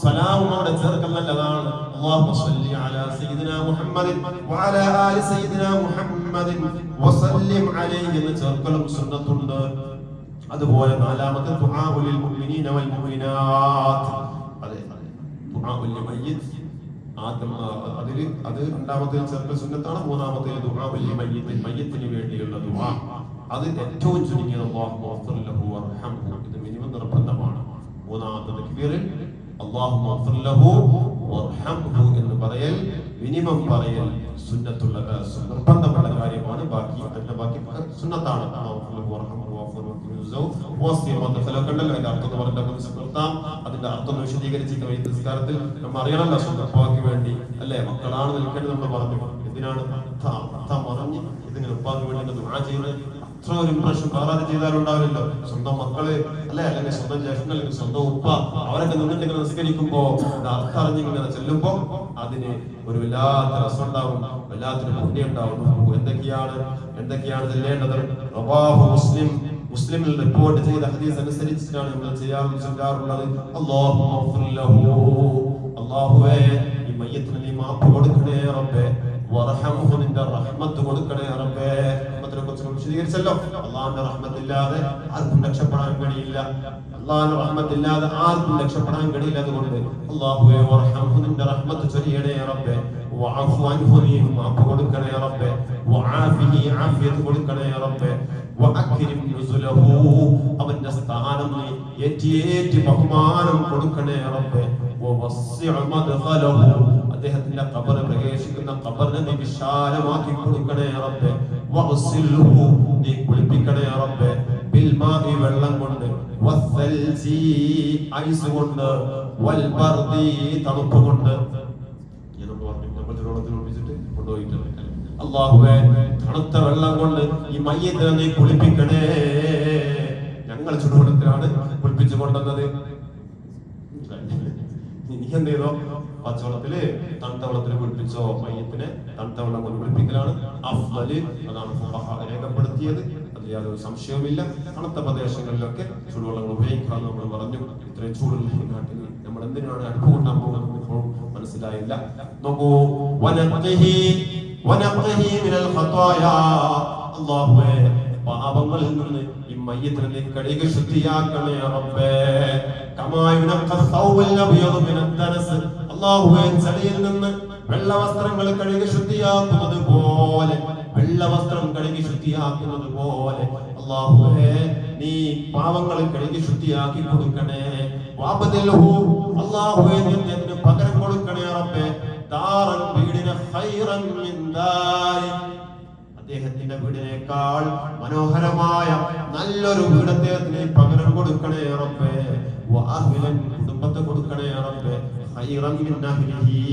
സലാം അവിടെ ചേർക്കൽ നല്ലതാണ്. അല്ലാഹുമ്മ സ്വല്ലി അലാ സയ്യിദിനാ മുഹമ്മദിൻ വഅലാ ആലി സയ്യിദിനാ മുഹമ്മദിൻ വസല്ലിം അലൈഹി എന്ന് ചേർക്കലും സുന്നത്തുണ്ട്. അതുപോലെ നാലാമത്തെ ദുആഉൽ മുഅ്മിനീന വൽ മുഅ്മിനാത്ത്, അത് രണ്ടാമത്തെ ചേർക്കൽ സുന്നത്താണ്. മൂന്നാമത്തെ ദുആഉൽ മയ്യിത്ത്, മയ്യിത്തിന് വേണ്ടിയുള്ള ദുആ, അത് ഏറ്റവും ചുരുങ്ങിയത് അല്ലാഹുമ്മ ഗ്ഫിർ ലഹു വർഹംഹു, ഇത് മിനിമം നിർബന്ധമാണ്. മൂന്നാമത്തെ തക്ബീറിൽ അല്ലാഹുമ്മ ഗ്ഫിർ ലഹു വർഹംഹു എന്ന് പറയൽ, മിനിമം പറയൽ സുന്നത്തുള്ള നിർബന്ധമുള്ള കാര്യമാണ്. ബാക്കി സുന്നത്താണ്. അതിന്റെ അർത്ഥം വിശദീകരിച്ചിട്ട് നിസ്കാരത്തിൽ നമ്മൾ അറിയണമല്ലോ, സ്വന്തപ്പാക്ക് വേണ്ടി അല്ലെ, മക്കളാണ് നിൽക്കേണ്ടത് നമ്മൾ പറഞ്ഞു. എന്തിനാണ് അർത്ഥം അറിഞ്ഞ് ഇതിങ്ങനെ ഉപ്പാക്ക് വേണ്ടി ദുആ ചെയ്യുന്നത്? അത്ര ഒരു ഇംപ്രഷൻ വേറെ ചെയ്താലുണ്ടാവില്ലല്ലോ. സ്വന്തം മക്കള് അല്ലെ, അല്ലെങ്കിൽ സ്വന്തം ജ്യേഷ്ഠൻ, അല്ലെങ്കിൽ സ്വന്തം ഉപ്പ, അവരൊക്കെ നിന്നിട്ട് നിസ്കരിക്കുമ്പോ അർത്ഥം അറിഞ്ഞിങ്ങനെ ചെല്ലുമ്പോ അതിന് ഒരു വല്ലാത്ത രസം ഉണ്ടാവും, വല്ലാത്തൊരു പുണ്യം ഉണ്ടാവും. എന്തൊക്കെയാണ് ചെല്ലേണ്ടത്? റവാഹു മുസ്ലിം, മുസ്ലിമിൽ റിപ്പോർട്ട് ചെയ്ത ഹദീസ് അനുസരിച്ചിട്ടാണ് നമ്മൾ ചെയ്യാറുള്ളത്. അല്ലാഹുവേ ഈ മയ്യത്തിന് നീ മാപ്പ് കൊടുക്കണേ റബ്ബേ, വർഹംഹു, നിന്റെ റഹ്മത്ത് കൊടുക്കണേ റബ്ബേ. റഹ്മത്തിനെ കുറിച്ച് വിശദീകരിച്ചല്ലോ. അല്ലാഹുവിന്റെ റഹ്മത്തില്ലാതെ ആർക്കും രക്ഷപ്പെടാൻ കഴിയില്ല. അല്ലാഹുവിന്റെ റഹ്മത്തില്ലാതെ ആർക്കും രക്ഷപ്പെടാൻ കഴിയില്ല. അതുകൊണ്ട് അല്ലാഹുവേ വർഹംഹു, നിന്റെ റഹ്മത്ത് ചൊരിയണേ റബ്ബേ. വഅഫു അൻഹു, നീ മാപ്പ് കൊടുക്കണേ റബ്ബേ. വആഫിഹി, ആഫിയത്ത് കൊടുക്കണേ റബ്ബേ. വഅക്രിം നുസുലഹു, അവന്റെ സ്ഥാനം നീ ഏറ്റി ബഹുമാനം കൊടുക്കണേ റബ്ബേ. വവസ്സിഅ മദ്ഖലഹു, അദ്ദേഹത്തിന്റെ ഖബർ, പ്രവേശിക്കുന്ന ഖബറിനെ നീ വിശാലമാക്കി കൊടുക്കണേ റബ്ബേ. വഗ്സിൽഹു, നീ കുളിപ്പിക്കണേ റബ്ബേ. ബിൽമാഇ, വെള്ളം കൊണ്ട്, വസ്സൽജി, ഐസ് കൊണ്ട്, വൽബർദി, തണുപ്പ് കൊണ്ട്. നമ്മൾ ചൂടുവെള്ളത്തിൽ ഒഴിച്ചിട്ട് കൊണ്ടുപോയിട്ടുണ്ട്. അല്ലാഹുവേ തണുത്ത വെള്ളം കൊണ്ട് ഈ മയ്യത്തിനെ നീ കുളിപ്പിക്കണേ. ഞങ്ങൾ ചുടുവെള്ളത്തിലാണ് കുളിപ്പിച്ചു കൊണ്ടുവന്നത്. നീ എന്ത് ചെയ്തോ? പച്ചവെള്ളത്തില് തണുത്ത വെള്ളത്തിൽ കുളിപ്പിച്ചോ. മയ്യത്തിനെ തണുത്ത വെള്ളം കൊണ്ട് കുളിപ്പിക്കലാണ് അഫ്ളല്. അതാണ് ഫുഖഹാ രേഖപ്പെടുത്തിയത്. അതിൽ യാതൊരു സംശയവുമില്ല. തണുത്ത പ്രദേശങ്ങളിലൊക്കെ ചൂടുവെള്ളങ്ങൾ ഉപയോഗിക്കാമെന്ന് നമ്മൾ പറഞ്ഞു. ഇത്രയും ചൂടുള്ള നാട്ടിൽ നമ്മൾ എന്തിനാണ് അടുപ്പ് കൂട്ടാൻ പോകുന്നത് ഇപ്പോഴും മനസ്സിലായില്ല. നോക്കൂ, മിനൽ ഖതായാ. അല്ലാഹുവേ പാപങ്ങളിൽ നിന്ന് ഈ മയ്യത്തിനെ നീ കഴുകി ശുദ്ധിയാക്കണേ റബ്ബേ. കമാ യുനഖ സൗബൽ അബ്യദു മിനദ് ദനസ്. അല്ലാഹുവേ ചളിയിൽ നിന്ന് വെള്ള വസ്ത്രങ്ങൾ കഴുകി ശുദ്ധിയാക്കുന്നത് പോലെ, വെള്ള വസ്ത്രം കഴുകി ശുദ്ധിയാക്കുന്നത് പോലെ അല്ലാഹുവേ നീ പാവങ്ങൾ കഴുകി ശുദ്ധിയാക്കി കൊടുക്കണേ. വഅബ്ദിൽഹു. അല്ലാഹുവേ നീ അതിന് പകരം കൊടുക്കണേ റബ്ബേ. ദാറൻ വീടിനെ ഖൈറൻ മിൻ ദാരി. അദ്ദേഹത്തിന്റെ വീടിനേക്കാൾ മനോഹരമായ നല്ലൊരു വീട് അദ്ദേഹത്തിന് പകരം കൊടുക്കണേ റബ്ബേ. വഅഹ്ലൻ. കുടുംബത്തെ കൊടുക്കണേ റബ്ബേ. ഖൈറൻ മിൻ അഹ്ലിഹി.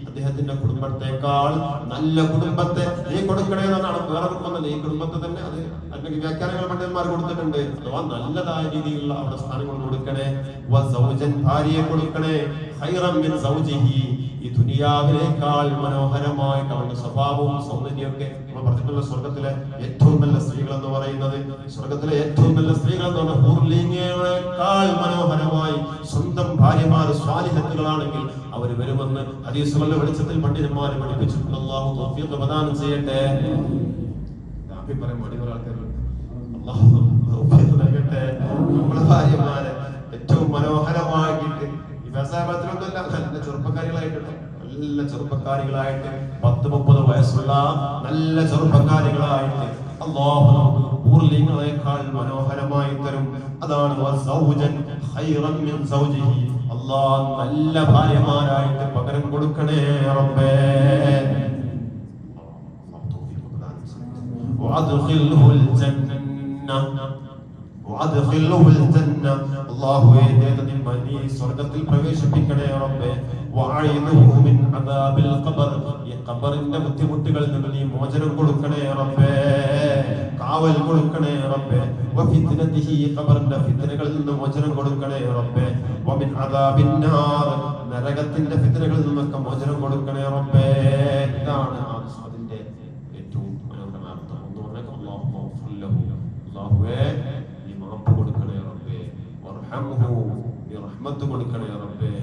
അദ്ദേഹത്തിന്റെ കുടുംബത്തെക്കാൾ നല്ല കുടുംബത്തെ നീ കൊടുക്കണേ എന്നാണ്. വേറെ കുടുംബം ഈ കുടുംബത്തെ തന്നെ അത് അല്ലെങ്കിൽ വ്യാഖ്യാനങ്ങൾ പണ്ഡിതന്മാർ കൊടുത്തിട്ടുണ്ട്. അഥവാ നല്ലതായ രീതിയിലുള്ള അവിടെ സ്ഥാനങ്ങൾ കൊടുക്കണേ. വസൗജൻ. ഭാര്യയെ കൊടുക്കണേ. ഖൈറൻ മിൻ സൗജിഹി. ഈ ദുനിയാവിനേക്കാൾ മനോഹരമായിട്ട് അവരുടെ സ്വഭാവവും സൗന്ദര്യമൊക്കെ നമ്മൾ പറഞ്ഞിട്ടുള്ള സ്വർഗത്തിലെ ഏറ്റവും നല്ല സ്ത്രീകൾ എന്ന് പറയുന്നത്, സ്വർഗത്തിലെ ഏറ്റവും നല്ല സ്ത്രീകൾ എന്ന് പറഞ്ഞാൽ ഹൂർലിംഗിനേക്കാൾ മനോഹരമായി സ്വന്തം ഭാര്യമാർ സ്വാലിഹത്തുകളാണെങ്കിൽ അവർ വരുമെന്ന് ഹദീസുകളുടെ വെളിച്ചത്തിൽ പണ്ഡിതന്മാരെ പഠിപ്പിച്ചിട്ടുണ്ട്. അല്ലാഹു തൗഫീഖ് പ്രദാനം ചെയ്യട്ടെ. അല്ലാഹു തൗഫീഖ് നൽകട്ടെ. നമ്മുടെ ഭാര്യമാരെ ഏറ്റവും മനോഹരമാക്കിയിട്ട് ഈ വ്യവസായത്തിലൊന്നുമല്ല, നല്ല ചെറുപ്പക്കാരികളായിട്ടുണ്ട്. നല്ല ചെറുപ്പക്കാരികളായിട്ട് 10-30 വയസ്സുള്ള നല്ല ചെറുപ്പക്കാരികളായിട്ട് അല്ലാഹു ഊർലിങ്ങളെക്കാൾ മനോഹരമായി തരും. അതാണ് വസൗജൻ ഖൈറൻ മിൻ സൗജിഹി. അല്ലാഹ് നല്ല ഭാര്യമാരായിട്ട് പകരം കൊടുക്കണേ റബ്ബേ. വഅദ്ഖിൽഹുൽ ജന്ന. വഅദ്ഖിൽഹുൽ ജന്ന. അല്ലാഹുവേ നീ സ്വർഗ്ഗത്തിൽ പ്രവേശിപ്പിക്കണേ റബ്ബേ. വഅഇദുഹു മിൻ അദാബിൽ ഖബർ. ഈ ഖബറിന്റെ ബുദ്ധിമുട്ടുകളിൽ നിന്ന് നീ മോചനം കൊടുക്കണേ റബ്ബേ. കാവൽ കൊടുക്കണേ റബ്ബേ. വഫിത്നതിഹി. ഖബറിന്റെ ഫിത്നകളിൽ നിന്ന് മോചനം കൊടുക്കണേ റബ്ബേ. വമിൻ അദാബിൻ നാർ. നരകത്തിന്റെ ഫിത്നകളിൽ നിന്നൊക്കെ മോചനം കൊടുക്കണേ റബ്ബേ. ഇതാണ് അതിന്റെ ഏറ്റവും മനോഹരമായ അർത്ഥം. എന്ന് പറഞ്ഞാൽ അല്ലാഹുവേ നീ മാപ്പ് കൊടുക്കണേ റബ്ബേ. വർഹംഹു. നീ റഹ്മത്ത് കൊടുക്കണേ റബ്ബേ.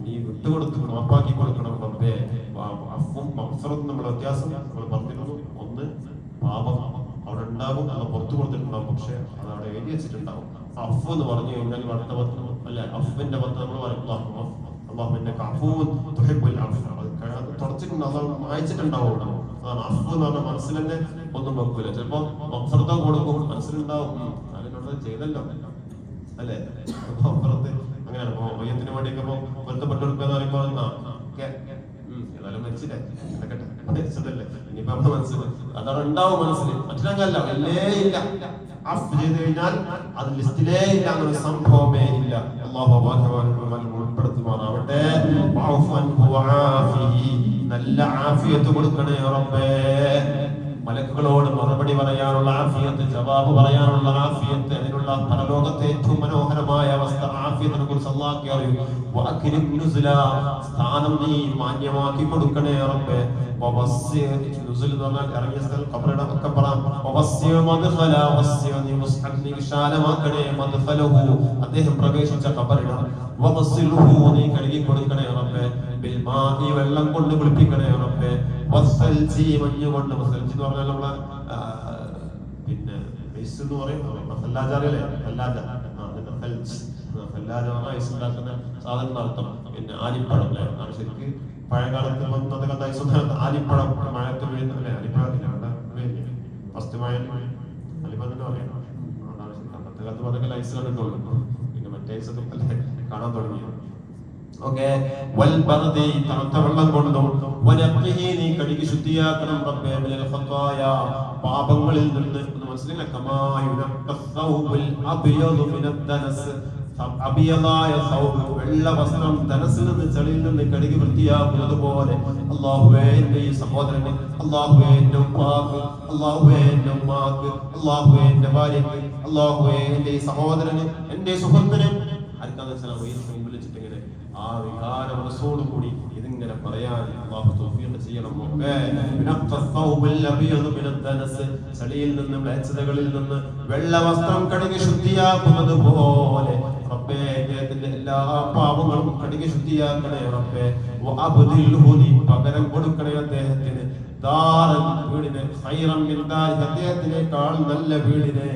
നീ വിട്ടുകൊടുത്ത് മാപ്പാക്കി കൊടുക്കണം റബ്ബേ. അഫ്വും മഗ്ഫിറത്തും നമ്മുടെ വ്യത്യാസം നമ്മൾ പറഞ്ഞിരുന്നു. ഒന്ന് പാപം അവിടെ ഉണ്ടാകും, അത് പുറത്തു കൊടുത്തിട്ടുണ്ടാവും, പക്ഷെ അത് അവിടെ എഴുതി വെച്ചിട്ടുണ്ടാവും. അഫ് എന്ന് പറഞ്ഞു കഴിഞ്ഞാൽ അടുത്ത പത്രം അല്ലെ, അഫിന്റെ പത്രം നമ്മൾ പറയും അല്ലാഹുവിന്റെ തുടച്ചിട്ടുണ്ടാവും, അത് മായച്ചിട്ടുണ്ടാവും. അതാണ് അഫ് എന്ന് പറഞ്ഞാൽ മനസ്സിൽ തന്നെ ഒന്നും വെക്കൂല. ചിലപ്പോ മഗ്ഫിറത്ത് കൊടുക്കും, മനസ്സിലുണ്ടാവും അതിനുള്ളത് ചെയ്തല്ലോ അല്ലെ. മഗ്ഫിറത്ത് അങ്ങനെയാണ്. മയ്യത്തിന് വേണ്ടിയൊക്കെ പൊരുത്തപ്പെട്ടെടുക്കുക എന്ന് പറയുമ്പോൾ ഏതായാലും മരിച്ചില്ലേ, മരിച്ചതല്ലേ, ഇനിയിപ്പോ നമ്മുടെ മനസ്സിൽ അതാണ് ഉണ്ടാവും. മനസ്സിൽ മറ്റൊരല്ല ഇല്ലേ ഇല്ല. അഫ് ചെയ്ത് കഴിഞ്ഞാൽ അത് ലിസ്റ്റിലേ ഇല്ല, അങ്ങനെ സംഭവമേ ഇല്ല. അല്ലാഹു ഉൾപ്പെടുത്തുമാറാവട്ടെ. നല്ല ആഫിയത്ത് കൊടുക്കണേ റബ്ബേ. മലക്കുകളോട് മറുപടി പറയാനുള്ള ആഫിയത്ത്, ജവാബ് പറയാനുള്ള ആഫിയത്ത്, അതിനുള്ള പരലോകത്തെ ഏറ്റവും മനോഹരമായ അവസ്ഥ ആഫിയത്തിനെ കുറിച്ച് അല്ലാഹു അറിയും. വഅക്രിം നുസ്ല. സ്ഥാനം നീ മാന്യമാക്കി കൊടുക്കണേ റബ്ബേ. വവസ്സി. നുസ്ൽ എന്ന് പറഞ്ഞാൽ ഇറങ്ങിയ സ്ഥലം ഖബറിടം ഒക്കെ പറയാം. വവസ്സി മദ്ഖല. വസ്സി നീ മുസ്അബ് നീ വിശാലമാക്കണേ മദ്ഖലഹു. അദ്ദേഹം പ്രവേശിച്ച ഖബറിടം. വവസ്സിലുഹു. നീ കഴുകി കൊടുക്കണേ റബ്ബേ. ബിൽമാഇ. വെള്ളം കൊണ്ട് കുളിപ്പിക്കണേ റബ്ബേ. വസ്സൽജി. മഞ്ഞ് കൊണ്ട്. വസ്സൽജി എന്ന് പറഞ്ഞാൽ നമ്മളെ പിന്നെ ഐസ് എന്ന് പറയും, ഫല്ലാജ അറിയല്ലേ, ഫല്ലാജ. ഫല്ലാജ ഐസ് ഉണ്ടാക്കുന്ന സാധനം അർത്ഥം. പിന്നെ ആലിപ്പഴം അല്ലെ, ആണ് ശരിക്ക് പഴയകാലത്ത് ഇന്നത്തെ കാലത്ത് ഐസ് ആലിപ്പഴം മഴയത്ത് വീഴുന്ന അല്ലെ, ആലിപ്പഴം ഫസ്റ്റ് മഴ ആലിപ്പഴം പറയാം. അന്നത്തെ കാലത്ത് അതൊക്കെ ഐസ് കണ്ടിട്ടുള്ളൂ, പിന്നെ മറ്റേ ഐസ് ഒക്കെ അല്ലെ കാണാൻ തുടങ്ങി. ഓക്കേ. വൽബർദി. തണുത്ത വെള്ളം കൊണ്ടും വനഖിഹി. നീ കഴുകി ശുദ്ധിയാക്കണം റബ്ബേ. മിനൽ ഖതായ. പാപങ്ങളിൽ നിന്ന് മനസ്സിലായില്ല. കമാ യുനഖ്ഖ ഥൗബുൽ അബ്യദു മിനദ് ദനസ്, അബിയദായ സൗബ്, വെള്ള വസ്ത്രം ധനസിൽ നിന്ന് ചെളിയിൽ നിന്ന് കഴുകി വൃത്തിയാക്കുന്നത് പോലെ അല്ലാഹുവേ എന്റെ ഈ സഹോദരന്, അല്ലാഹുവേ എന്റെ ഉപ്പാക്ക്, അല്ലാഹുവേ എന്റെ ഉമ്മാക്ക്, അല്ലാഹുവേ എന്റെ ഭാര്യക്ക്, അല്ലാഹുവേ എന്റെ ഈ സഹോദരന്, എന്റെ സുഹൃത്തിന് ആർക്കാന്ന് വിളിച്ചിട്ടിങ്ങനെ ആ വികാര മനസ്സോടു കൂടി ഇതിങ്ങനെ പറയാൻ അല്ലാഹു തൗഫീഖ് ചെയ്യണം. ചളിയിൽ നിന്ന് മ്ലേച്ഛതകളിൽ നിന്ന് വെള്ള വസ്ത്രം കഴുകി ശുദ്ധിയാക്കുന്നത് പോലെ റബ്ബേ അദ്ദേഹത്തിന്റെ എല്ലാ പാപങ്ങളും കഴുകി ശുദ്ധിയാക്കണേ റബ്ബേ. പകരം കൊടുക്കണേ അദ്ദേഹത്തിന് ദാറൻ, വീടിനെ, ഖൈറൻ മിൻ ദാരിഹി, അദ്ദേഹത്തിനേക്കാൾ നല്ല വീടിനെ,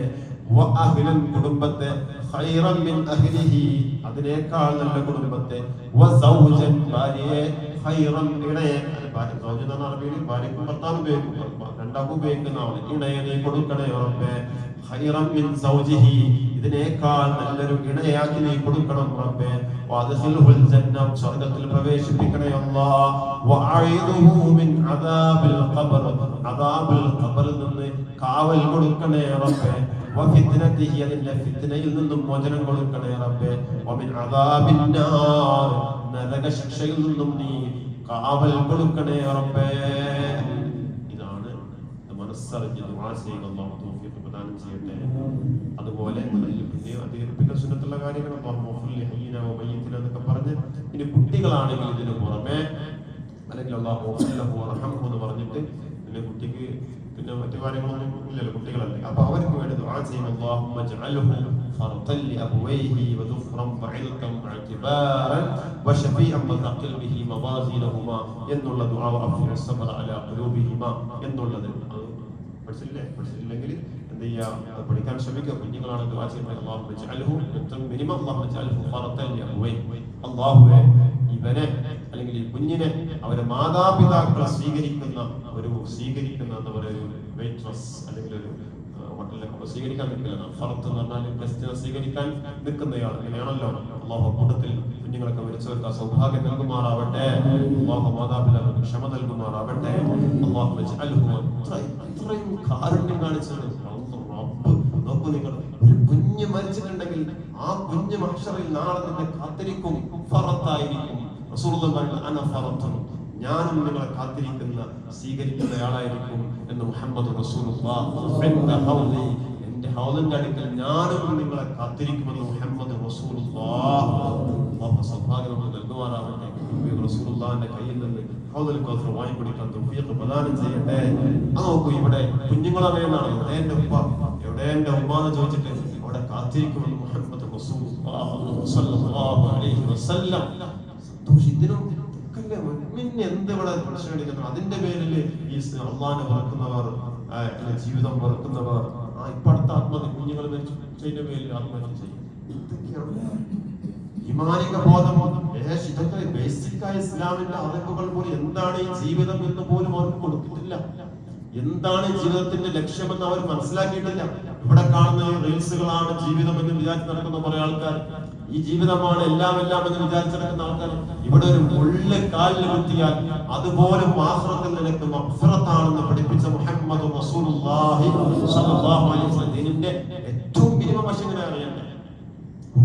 വഅഹ്ലൻ, കുടുംബത്തെ, ഖൈറൻ മിൻ അഹ്ലിഹി, അതിനേക്കാൾ നല്ല കുടുംബത്തെ, വസൗജൻ, ഭാര്യയെ, ഖൈറൻ, ഇണയെ, ഭാര്യക്കും ഭർത്താവ് ഉപയോഗിക്കും, രണ്ടാക്കും ഉപയോഗിക്കുന്നതാണ്, ഇണയെ നീ കൊടുക്കണേ റബ്ബേ. ഖൈറൻ മിൻ സൗജിഹി, ഇതിനേക്കാൾ നല്ലൊരു ഇണയാക്കി നീ കൊടുക്കണം റബ്ബേ. വഅദ്ഖിൽഹുൽ ജന്ന, സ്വർഗ്ഗത്തിൽ പ്രവേശിപ്പിക്കണേ അല്ലാഹ്. വഅഈദുഹു മിൻ അദാബിൽ ഖബർ, അദാബിൽ ഖബറിൽ നിന്ന് കാവൽ കൊടുക്കണേ റബ്ബേ. വഫിത്നതിഹി, അതിന്റെ ഫിത്നയിൽ നിന്നും മോചനം കൊടുക്കണേ റബ്ബേ. വമിൻ അദാബിൻ നാർ, നരക ശിക്ഷയിൽ നിന്നും നീ കാവൽ കൊടുക്കണേ റബ്ബേ. ഇതാണ് മനസ്സറിഞ്ഞ് ദുആ ചെയ്യുക. അല്ലാഹു തൗഫീഖ് പ്രദാനം ചെയ്യട്ടെ. അതുപോലെ അധികരിപ്പിക്കുന്ന സുന്നത്തുള്ള കാര്യങ്ങൾ എന്നൊക്കെ പറഞ്ഞ് ഇനി കുട്ടികളാണെങ്കിൽ ഇതിന് പുറമെ അല്ലെങ്കിൽ അല്ലാഹു എന്ന് പറഞ്ഞിട്ട് പിന്നെ കുട്ടിക്ക് പിന്നെ മറ്റു കാര്യങ്ങളൊന്നും ഇല്ലല്ലോ, കുട്ടികളല്ലേ. അപ്പൊ അവർക്ക് വേണ്ടി ദുആ ചെയ്യും. അല്ലാഹുമ്മ ജഅൽഹു ഫർതൻ ലിഅബവൈഹി വദുഖ്റൻ ഫഇൽകം അഅ്തിബാറൻ വശഫീഅൻ വതഖിൽ ബിഹി മവാസിനഹുമാ എന്നുള്ള ദുആ, വഅഫ്ഇ സബ്റ അലാ ഖുലൂബിഹിമാ എന്നുള്ളത് പഠിച്ചില്ലെങ്കിൽ എന്ത് ചെയ്യുക, പഠിക്കാൻ ശ്രമിക്കുക. കുഞ്ഞുങ്ങളാണ് ദുആ ചെയ്യുന്നത്. അല്ലാഹുമ്മ ജഅൽഹു, മിനിമം അല്ലാഹുമ്മ ജഅൽഹു ഫർതൻ ലിഅബവൈഹി, അല്ലാഹുവേ ഇവനെ അല്ലെങ്കിൽ ഈ കുഞ്ഞിനെ അവരെ മാതാപിതാക്കളെ സ്വീകരിക്കുന്ന എന്താ പറയുക, വെയിറ്റ്രസ് അല്ലെങ്കിൽ ഒരു ഹോട്ടലിലൊക്കെ സ്വീകരിക്കാൻ നിൽക്കില്ല. ഫറത്ത് എന്ന് പറഞ്ഞാൽ ഗസ്റ്റിനെ സ്വീകരിക്കാൻ നിൽക്കുന്നയാൾ. ഇങ്ങനെയാണല്ലോ. അല്ലാഹു കൂട്ടത്തിൽ കുഞ്ഞുങ്ങളൊക്കെ മരിച്ചവർക്ക് സൗഭാഗ്യം നൽകുമാറാവട്ടെ. അല്ലാഹു മാതാപിതാക്കൾക്ക് ക്ഷമ നൽകുമാറാവട്ടെ. അല്ലാഹു അത്രയും കാരുണ്യം കാണിച്ചത് റബ്ബ്. നോക്കൂ നിങ്ങൾ, ഒരു കുഞ്ഞ് മരിച്ചിട്ടുണ്ടെങ്കിൽ ആ കുഞ്ഞ് മഹ്ശറിൽ നാളെ നിന്നെ കാത്തിരിക്കും, ഫറത്തായിരിക്കും. റസൂലുള്ളാഹി പറഞ്ഞു, അന ഫറത്തുൻ, ഞാനും നിങ്ങളെ കാത്തിരിക്കുന്ന സ്വീകരിക്കുന്നയാളായിരിക്കും എന്ന് മുഹമ്മദ് റസൂലുള്ളാഹി. എന്റെ ഹൗദിന്റെ അടുക്കൽ ഞാനും നിങ്ങളെ കാത്തിരിക്കുമെന്ന് മുഹമ്മദ് റസൂലുള്ളാഹി. സൗഭാഗ്യം നമുക്ക് നൽകുമാറാവട്ടെ. റസൂലുള്ളാഹിന്റെ കയ്യിൽ നിന്ന് ഹൗദുൽ കൗസർ വാങ്ങിപ്പിടിക്കാൻ തൗഫീഖ് പ്രദാനം ചെയ്യട്ടെ. നോക്കൂ, ഇവിടെ കുഞ്ഞുങ്ങളറിയുന്നതാണ്. എവിടെ എന്റെ ഉപ്പ, എവിടെ എന്റെ ഉമ്മ എന്ന് ചോദിച്ചിട്ട് അവിടെ കാത്തിരിക്കുമെന്ന് മുഹമ്മദ് റസൂലുള്ളാഹി സ്വല്ലല്ലാഹു അലൈഹി വസല്ലം. ഇതിനും എന്ത് ഇവിടെ പ്രശ്നം, അതിന്റെ പേരിൽ ഈ അള്ളാഹിനെ വെറുക്കുന്നവർ, ജീവിതം വെറുക്കുന്നവർ, ഇപ്പൊ അടുത്ത ആത്മഹത്യ, കുഞ്ഞുങ്ങൾ മരിച്ചതിന്റെ പേരിൽ ആത്മഹത്യ ചെയ്യും. എന്തൊക്കെയാണ് ഈമാനിക ബോധം? ഇതൊക്കെ ബേസിക്കായ ഇസ്ലാമിന്റെ അറിവുകൾ പോലും എന്താണ് ഈ ജീവിതം എന്ന് പോലും അവർക്ക് കൊടുത്തിട്ടില്ല. എന്താണ് ജീവിതത്തിന്റെ ലക്ഷ്യമെന്ന് അവർ മനസ്സിലാക്കിയിട്ടില്ല. ഇവിടെ കാണുന്ന റീൽസുകളാണ് ജീവിതം എന്ന് വിചാരിച്ച് നടക്കുന്ന കുറെ ആൾക്കാർ. ഈ ജീവിതമാണ് എല്ലാം എന്ന് വിചാരിച്ചെടുക്കുന്ന ആൾക്കാർ. ഇവിടെ ഒരു മുള്ള് കാലിൽ കുത്തിയാൽ അതുപോലും ആഖിറത്തിൽ നിനക്ക് മഗ്ഫിറത്താണെന്ന് പഠിപ്പിച്ച മുഹമ്മദ് റസൂലുള്ളാഹി സ്വല്ലല്ലാഹു അലൈഹി വസല്ലം. ഇതിന്റെ ഏറ്റവും മിനിമം വശങ്ങളെ അറിയണ്ടേ.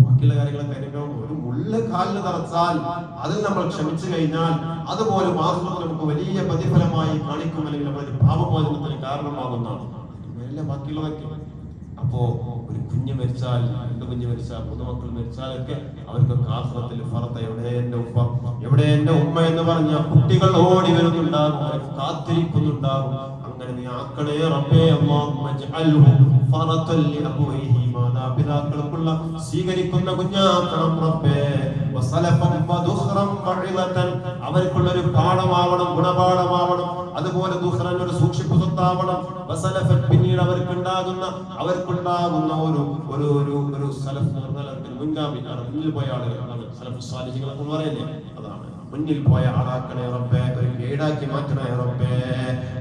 ബാക്കിയുള്ള കാര്യങ്ങളൊക്കെ അനുഭവം. ഒരു മുള്ള് കാലിൽ തറച്ചാൽ അതിൽ നമ്മൾ ക്ഷമിച്ചു കഴിഞ്ഞാൽ അതുപോലും ആഖിറത്തിൽ നമുക്ക് വലിയ പ്രതിഫലമായി കാണിക്കും, അല്ലെങ്കിൽ നമ്മുടെ പാപമോചനത്തിന് കാരണമാകുന്നതാണ്. അങ്ങനെയല്ല ബാക്കിയുള്ളതൊക്കെ. അപ്പോ ഒരു കുഞ്ഞ് മരിച്ചാൽ, 2 കുഞ്ഞ് മരിച്ചാൽ, 3 മക്കൾ മരിച്ചാലൊക്കെ അവർക്കൊക്കെ ആഖിറത്തിൽ ഫറത്ത, എവിടെ എന്റെ ഉപ്പ, എവിടെ എന്റെ ഉമ്മ എന്ന് പറഞ്ഞ കുട്ടികൾ ഓടി വരുന്നുണ്ടാകും, കാത്തിരിക്കുന്നുണ്ടാകും. അങ്ങനെ നീ ആക്കണേ റബ്ബേ. അല്ലാഹുമ്മ ജഅൽഹു ഫറതൻ ലിഅബവൈഹി, മാതാപിതാക്കൾക്കുള്ള സ്വീകരിക്കുന്ന കുഞ്ഞാക്കണം റബ്ബേ. വസലഫൻ വദുഖ്റൻ വഇലതൻ, അവർക്കുള്ള ഒരു പാഠമാവണം, ഗുണപാഠമാവണം. അതുപോലെ ദുഖ്റൻ ഒരു സൂക്ഷിപ്പ് സ്വത്താവണം. വസലഫൻ, പിന്നീട് അവർക്കുണ്ടാകുന്ന ഒരു സലഫ് എന്ന് പറഞ്ഞാൽ മുൻഗാമി, മുന്നിൽ പോയ ആളുകളാണ് സലഫ് സ്വാലിഹികൾ എന്ന് പറയല്ലേ. അതാണ് മുന്നിൽ പോയ ആളാക്കണേ റബ്ബേ, ഒരു ഗൈഡാക്കി മാറ്റണേ റബ്ബേ.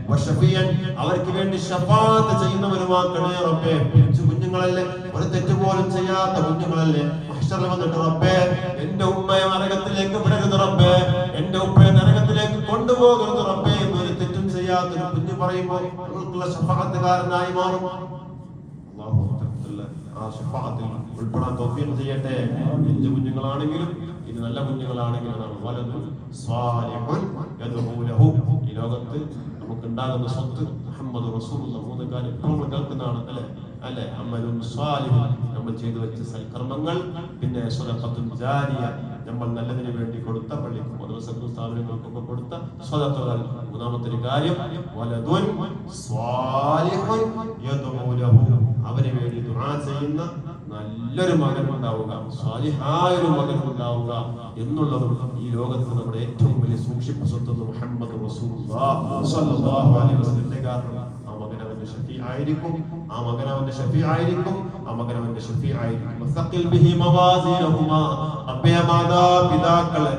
വശഫിയൻ, അവർക്ക് വേണ്ടി ശഫാഅത്ത് ചെയ്യുന്നവരുമാക്കണേ റബ്ബേ. പിഞ്ചു കുഞ്ഞുങ്ങളല്ലേ, ഒരു തെറ്റ് പോലും ചെയ്യാത്ത കുഞ്ഞുങ്ങളല്ലേ. മഹ്ശറിൽ വന്നിട്ട് റബ്ബേ എന്റെ ഉമ്മയെ നരകത്തിലേക്ക് വിടരുത് റബ്ബേ, എന്റെ ഉപ്പയെ നരകത്തിലേക്ക് കൊണ്ടുപോകരുത് റബ്ബേ എന്നൊരു തെറ്റും ചെയ്യാത്തൊരു കുഞ്ഞു പറയുമ്പോൾ നമ്മൾക്കുള്ള ശഫാഅത്തുകാരനായി മാറും. ആ ശഫാഅത്തിൽ ഉൾപ്പെടാൻ തൗഫീഖ് ചെയ്യട്ടെ. പിഞ്ചു കുഞ്ഞുങ്ങളാണെങ്കിലും ഇനി നല്ല കുഞ്ഞുങ്ങളാണെങ്കിലും വലദുൻ സ്വാലിഹുൻ യദ്ഉ ലഹു. ഈ ലോകത്ത് നമുക്ക് ഉണ്ടാകുന്ന സ്വത്ത് മുഹമ്മദ് റസൂലുള്ളാഹി 3 കാര്യം ഇപ്പോൾ കേൾക്കുന്നതാണ് അല്ലേ? അമലുൻ സ്വാലിഹുൻ, നമ്മൾ ചെയ്തു വെച്ച സൽക്കർമ്മങ്ങൾ, പിന്നെ സ്വദഖത്തുൻ ജാരിയ, നമ്മൾ നല്ലതിന് വേണ്ടി കൊടുത്ത പള്ളിക്കും മദ്രസക്കും സ്ഥാപനങ്ങൾക്കൊക്കെ കൊടുത്ത സ്വദഖകൾ. മൂന്നാമത്തെ ഒരു കാര്യം വലദുൻ സ്വാലിഹുൻ യദ്ഉ ലഹു, അവന് വേണ്ടി ദുആ ചെയ്യുന്ന നല്ലൊരു മകൻ ഉണ്ടാവുക, സ്വാലിഹായ ഒരു മകൻ ഉണ്ടാവുക എന്നുള്ളതും ഈ ലോകത്ത് നമ്മുടെ ഏറ്റവും വലിയ സൂക്ഷിപ്പ് സ്വത്ത് മുഹമ്മദ് റസൂലുള്ളാഹി സ്വല്ലല്ലാഹു അലൈഹി വസല്ലം. കാരണം ആ മകൻ അവന്റെ ഷഫീആയിരിക്കും, ആ മകൻ അവന്റെ ഷഫീആയിരിക്കും, ആ മകൻ അവന്റെ ഷഫീആയിരിക്കും. വസഖിൽ ബിഹി മവാസിനഹുമാ, റബ്ബേ മാതാപിതാക്കളെ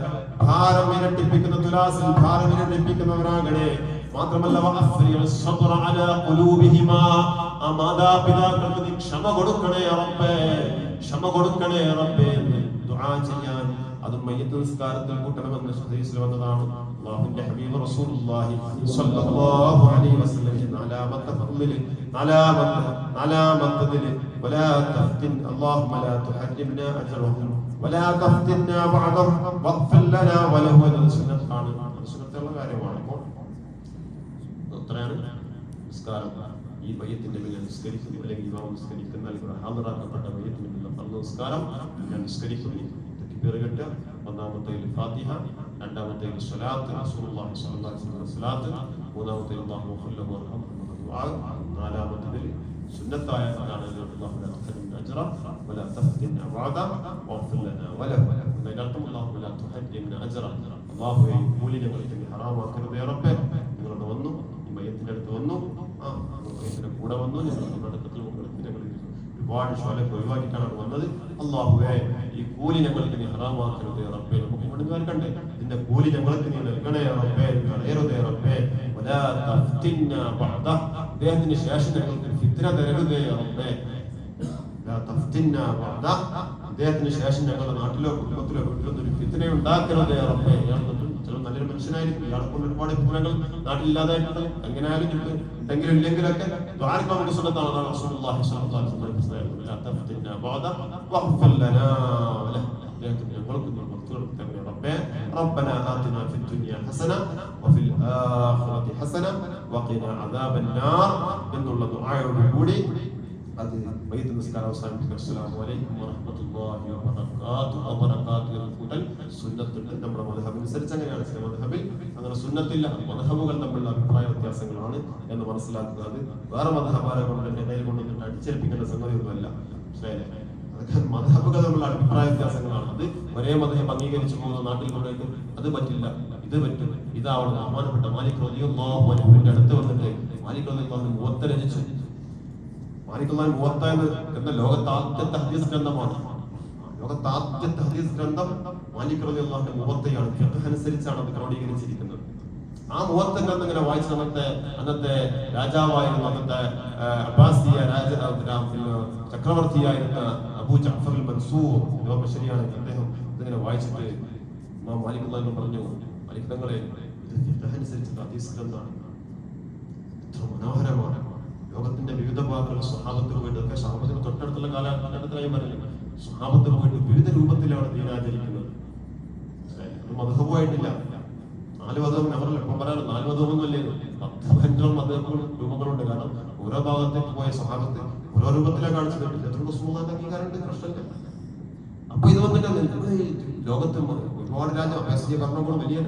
ഭാരം ഇരട്ടിപ്പിക്കുന്ന തുലാസിൽ ഭാരം ഇരട്ടിപ്പിക്കുന്നവരാകണേ. മാത്രമല്ല വഅഫ്രിൽ സബ്റ അലാ ഖുലൂബിഹിമാ, ആ മാതാപിതാക്കൾക്ക് നീ ക്ഷമ കൊടുക്കണേ റബ്ബേ, ക്ഷമ കൊടുക്കണേ റബ്ബേ എന്ന് ദുആ ചെയ്യാൻ അതും മയ്യിത്ത് നിസ്കാരത്തിൽ കൂട്ടണമെന്ന് ഹദീസിൽ വന്നതാണ്. അല്ലാഹുവിന്റെ ഹബീബ് റസൂലുള്ളാഹി സ്വല്ലല്ലാഹു അലൈഹി വസല്ലം നാലാമത്തെ ഫർളിൽ നാലാമത്തതിൽ വലാ തഫ്തിൻ അല്ലാഹുമ്മ ലാ തുഹരിംനാ അജ്റഹും വലാ തഫ്തിന്നാ ബഅദഹും വഗ്ഫിർ ലനാ വലഹു എന്ന സുന്നത്താണ്. സുന്നത്തുള്ള കാര്യമാണ്. അപ്പോൾ എത്രയാണ് നിസ്കാരം? ഈ മയ്യത്തിന്റെ മേൽ നിസ്കരിക്കുന്നു, അല്ലെങ്കിൽ ഇമാം നിസ്കരിക്കുന്ന അല്ലെങ്കിൽ ഹാജറാക്കപ്പെട്ട മയ്യത്തിന്റെ മേൽ ഫർള് നിസ്കാരം ഞാൻ നിസ്കരിക്കുന്നു. പിറകെട്ട് ഒന്നാമത്തേൽ ഫാത്തിഹ, രണ്ടാമത്തേൽ സ്വലാത്ത് റസൂലുള്ളാഹി സ്വല്ലല്ലാഹു അലൈഹി വസല്ലം സ്വലാത്ത്, മൂന്നാമത്തേൽ അല്ലാഹു ഖല്ലഹു വറഹമഹു ദുആ, നാലാമത്തേൽ സുന്നത്തായ അല്ലാഹു ലാ തഖദിം അജ്റ വലാ തഫ്തിൻ അബഅദ വഗ്ഫിർ ലനാ വലഹു. ഇതിനർത്ഥം അല്ലാഹു ലാ തഖദിം അജ്റ, അല്ലാഹുവേ കൂലി ഞങ്ങൾക്ക് ഹറാമാക്കരുതേ റബ്ബേ. നിങ്ങളുടെ വന്നു ഈ മയ്യത്തിന്റെ അടുത്ത് വന്നു, മയ്യത്തിന്റെ കൂടെ വന്നു, ഞങ്ങളുടെ അടുക്കത്തിൽ ഒരുപാട് ഷോലൊക്കെ ഒഴിവാക്കിയിട്ടാണ് വന്നത്. അല്ലാഹുവേ ഈ കൂലി ഞങ്ങൾക്ക് നീ ഹറാമാക്കരുതേ റബ്ബേ. നമുക്ക് മുഴുവൻ കണ്ടേ ഇതിന്റെ കൂലി ഞങ്ങൾക്ക് നീ നൽകണേ റബ്ബേ, കളയരുതേ റബ്ബേ. വലാ തഫ്തിന്നാ ബഅദ, അദ്ദേഹത്തിന് ശേഷം ഞങ്ങൾക്ക് ഫിത്ന തരരുതേ റബ്ബേ. ലാ തഫ്തിന്നാ ബഅദ, അദ്ദേഹത്തിന് ശേഷം ഞങ്ങളുടെ നാട്ടിലോ കുടുംബത്തിലോ വീട്ടിലൊന്നും ഫിത്ന ഉണ്ടാക്കരുതേ റബ്ബേ. ചില നല്ലൊരു മനുഷ്യനായിരിക്കും, ഇയാളെ കൊണ്ട് ഒരുപാട് ഫിത്നകൾ നാട്ടിലില്ലാതായിട്ടുണ്ട്. എങ്ങനെയായാലും ഉണ്ടെങ്കിലും ഇല്ലെങ്കിലൊക്കെ ദ്വാരക്ക് നമുക്ക് സുന്നത്താണ്. റസൂലുള്ളാഹി സ്വല്ലല്ലാഹു അലൈഹി വസല്ലം ലാ തഫ്തിന്നാ ബഅദ വഗ്ഫിർ ലനാ വലഹു, അദ്ദേഹത്തിന് ഞങ്ങൾക്ക് നീ മഗ്ഫിറത്ത് തരണേ റബ്ബേ. റബ്ബനാ ആതിനാ ഫിദ് ദുനിയ ഹസന വഫിൽ ആഖിറതി ഹസന വഖിനാ അദാബൻ നാർ എന്നുള്ള ദുആയോട് കൂടി അത് മയ്യിത്ത് നിസ്കാരം അവസാനിപ്പിക്കുക. അസ്സലാമു അലൈക്കും വറഹ്മത്തുള്ളാഹി വബറകാതുഹു എന്ന് കൂട്ടൽ സുന്നത്തുണ്ട്. നമ്മുടെ മദ്ഹബനുസരിച്ച് അങ്ങനെയാണ്. ചില മദ്ഹബിൽ അങ്ങനെ സുന്നത്തില്ല. മദ്ഹബുകൾ തമ്മിലുള്ള അഭിപ്രായ വ്യത്യാസങ്ങളാണ് എന്ന് മനസ്സിലാക്കുക. അത് വേറെ മദ്ഹബാരെ കൊണ്ട് ഇടയിൽ കൊണ്ടുവന്നിട്ട് അടിച്ചേൽപ്പിക്കേണ്ട സംഗതിയൊന്നുമല്ല. മനസ്സിലായില്ലേ? അതൊക്കെ മദ്ഹബുകൾ തമ്മിലുള്ള അഭിപ്രായ വ്യത്യാസങ്ങളാണ്. അത് ഒരേ മദ്ഹബ് അംഗീകരിച്ചു പോകുന്ന നാട്ടിൽ കൊണ്ടേക്ക് അത് പറ്റില്ല, ഇത് പറ്റും, ഇതാവണം. ബഹുമാനപ്പെട്ട മാലിക് റളിയല്ലാഹു അൻഹുവിന്റെ അടുത്ത് വന്നിട്ട് മാലിക് റളിയല്ലാഹു അൻഹു മുവത്ത രചിച്ചു. മാലിക് റളിയല്ലാഹു മുവത്ത എന്ന ലോകത്തെ ആദ്യത്തെ ഹദീസ് ഗ്രന്ഥമാണ്. ലോകത്തെ ആദ്യത്തെ ഹദീസ് ഗ്രന്ഥം മാലിക് റളിയല്ലാഹു അൻഹു മുവത്തയാണ്. ഫിഖ് അനുസരിച്ചാണ് അത് ക്രോഡീകരിച്ചിരിക്കുന്നത്. ആ മുവത്ത ഗ്രന്ഥം ഇങ്ങനെ വായിച്ച അന്നത്തെ രാജാവായിരുന്ന അന്നത്തെ അബ്ബാസിയ ചക്രവർത്തിയായിരുന്ന അബൂ ജഅഫർ അൽ മൻസൂർ, ശരിയാണ്, അദ്ദേഹം ഇതിങ്ങനെ വായിച്ചിട്ട് മാലിക് റളിയല്ലാഹു അൻഹു പറഞ്ഞു, മാലിക് തങ്ങളെ ഇത് ഫിഖ് അനുസരിച്ചുള്ള ഹദീസ് ഗ്രന്ഥമാണ്, എത്ര മനോഹരമാണ്. ലോകത്തിന്റെ വിവിധ ഭാഗങ്ങളിൽ സ്വഹാബത്തിൽ പോയിട്ട് സ്വഹാബത്തിന് തൊട്ടടുത്തുള്ള കാലഘട്ടത്തിലായി പറഞ്ഞില്ല, സ്വഹാബത്തിൽ പോയിട്ട് വിവിധ രൂപത്തിലാണ് ദീനാചരിക്കുന്നത്. മദ്ഹബുമായിട്ടില്ല. 4 മദ്ഹബ് നമ്മളല്ല ഇപ്പം പറയാറ് 4 മദ്ഹബൊന്നുമല്ലേ, 10-15 മദ്ഹബുകൾ രൂപങ്ങളുണ്ട്. കാരണം ഓരോ ഭാഗത്തേക്ക് പോയ സ്വഹാബത്ത് ഓരോ രൂപത്തിലാണ് കാണിച്ചത്. എത്ര സുഹൃത്താന്റെ അംഗീകാരമുണ്ട്, പ്രശ്നമില്ല. അപ്പൊ ഇത് വന്നിട്ട് ലോകത്ത് ഒരുപാട് രാജ്യം ഭരണകൂടം വലിയ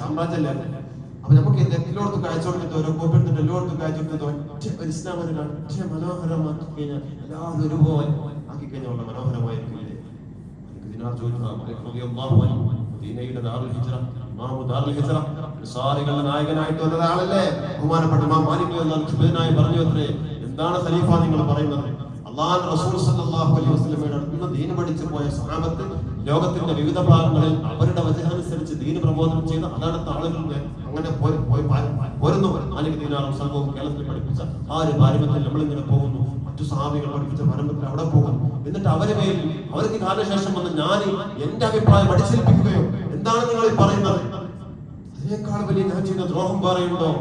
സാമ്രാജ്യമല്ലായിരുന്നു. അപ്പൊ നമുക്ക് എല്ലായിടത്തും കാഴ്ച കൊടുത്തിട്ട് ഓരോ കോപ്പി എടുത്തിട്ട് എല്ലായിടത്തും കാഴ്ച കൊടുത്തിട്ട് ഒറ്റ ഇസ്ലാം ഒറ്റ മനോഹരമാക്കി കഴിഞ്ഞാൽ എല്ലാവരും ഒരുപോലെ ആക്കി കഴിഞ്ഞാൽ വളരെ മനോഹരമായിരിക്കില്ലേ? നായകനായിട്ട് വന്നത് ആളല്ലേ ബഹുമാനപ്പെട്ട ഇമാം മാലിക് റളിയല്ലാഹു പറഞ്ഞു അത്രേ, എന്താണ് ഖലീഫ നിങ്ങൾ പറയുന്നത്? അല്ലാഹുവിന്റെ റസൂൽ സല്ലല്ലാഹു അലൈഹി വസല്ലമയുടെ അടുത്ത് ദീൻ പഠിച്ചു പോയ സ്വഹാബത്ത് ലോകത്തിന്റെ വിവിധ ഭാഗങ്ങളിൽ അവരുടെ വചനമനുസരിച്ച് ദീൻ പ്രബോധനം ചെയ്ത അതാണത്തെ ആളുകൾ അങ്ങനെ പോരുന്നു. മാലിക് ദീനാറും സംഘവും കേരളത്തിൽ പഠിപ്പിച്ച ആ ഒരു പാരമ്പര്യത്തിൽ നമ്മളിങ്ങനെ പോകുന്നു. മറ്റു സഹാബികൾ പഠിപ്പിച്ച പാരമ്പര്യത്തിൽ അവിടെ പോകുന്നു. എന്നിട്ട് അവരെ മേൽ അവർക്ക് കാലശേഷം വന്ന് ഞാൻ എന്റെ അഭിപ്രായം അടിച്ചേൽപ്പിക്കുകയോ എന്താണ് നിങ്ങൾ പറയുന്നത്, അതിനേക്കാൾ വലിയ ഞാൻ ചെയ്യുന്ന ദ്രോഹം പറയുന്നുണ്ടോ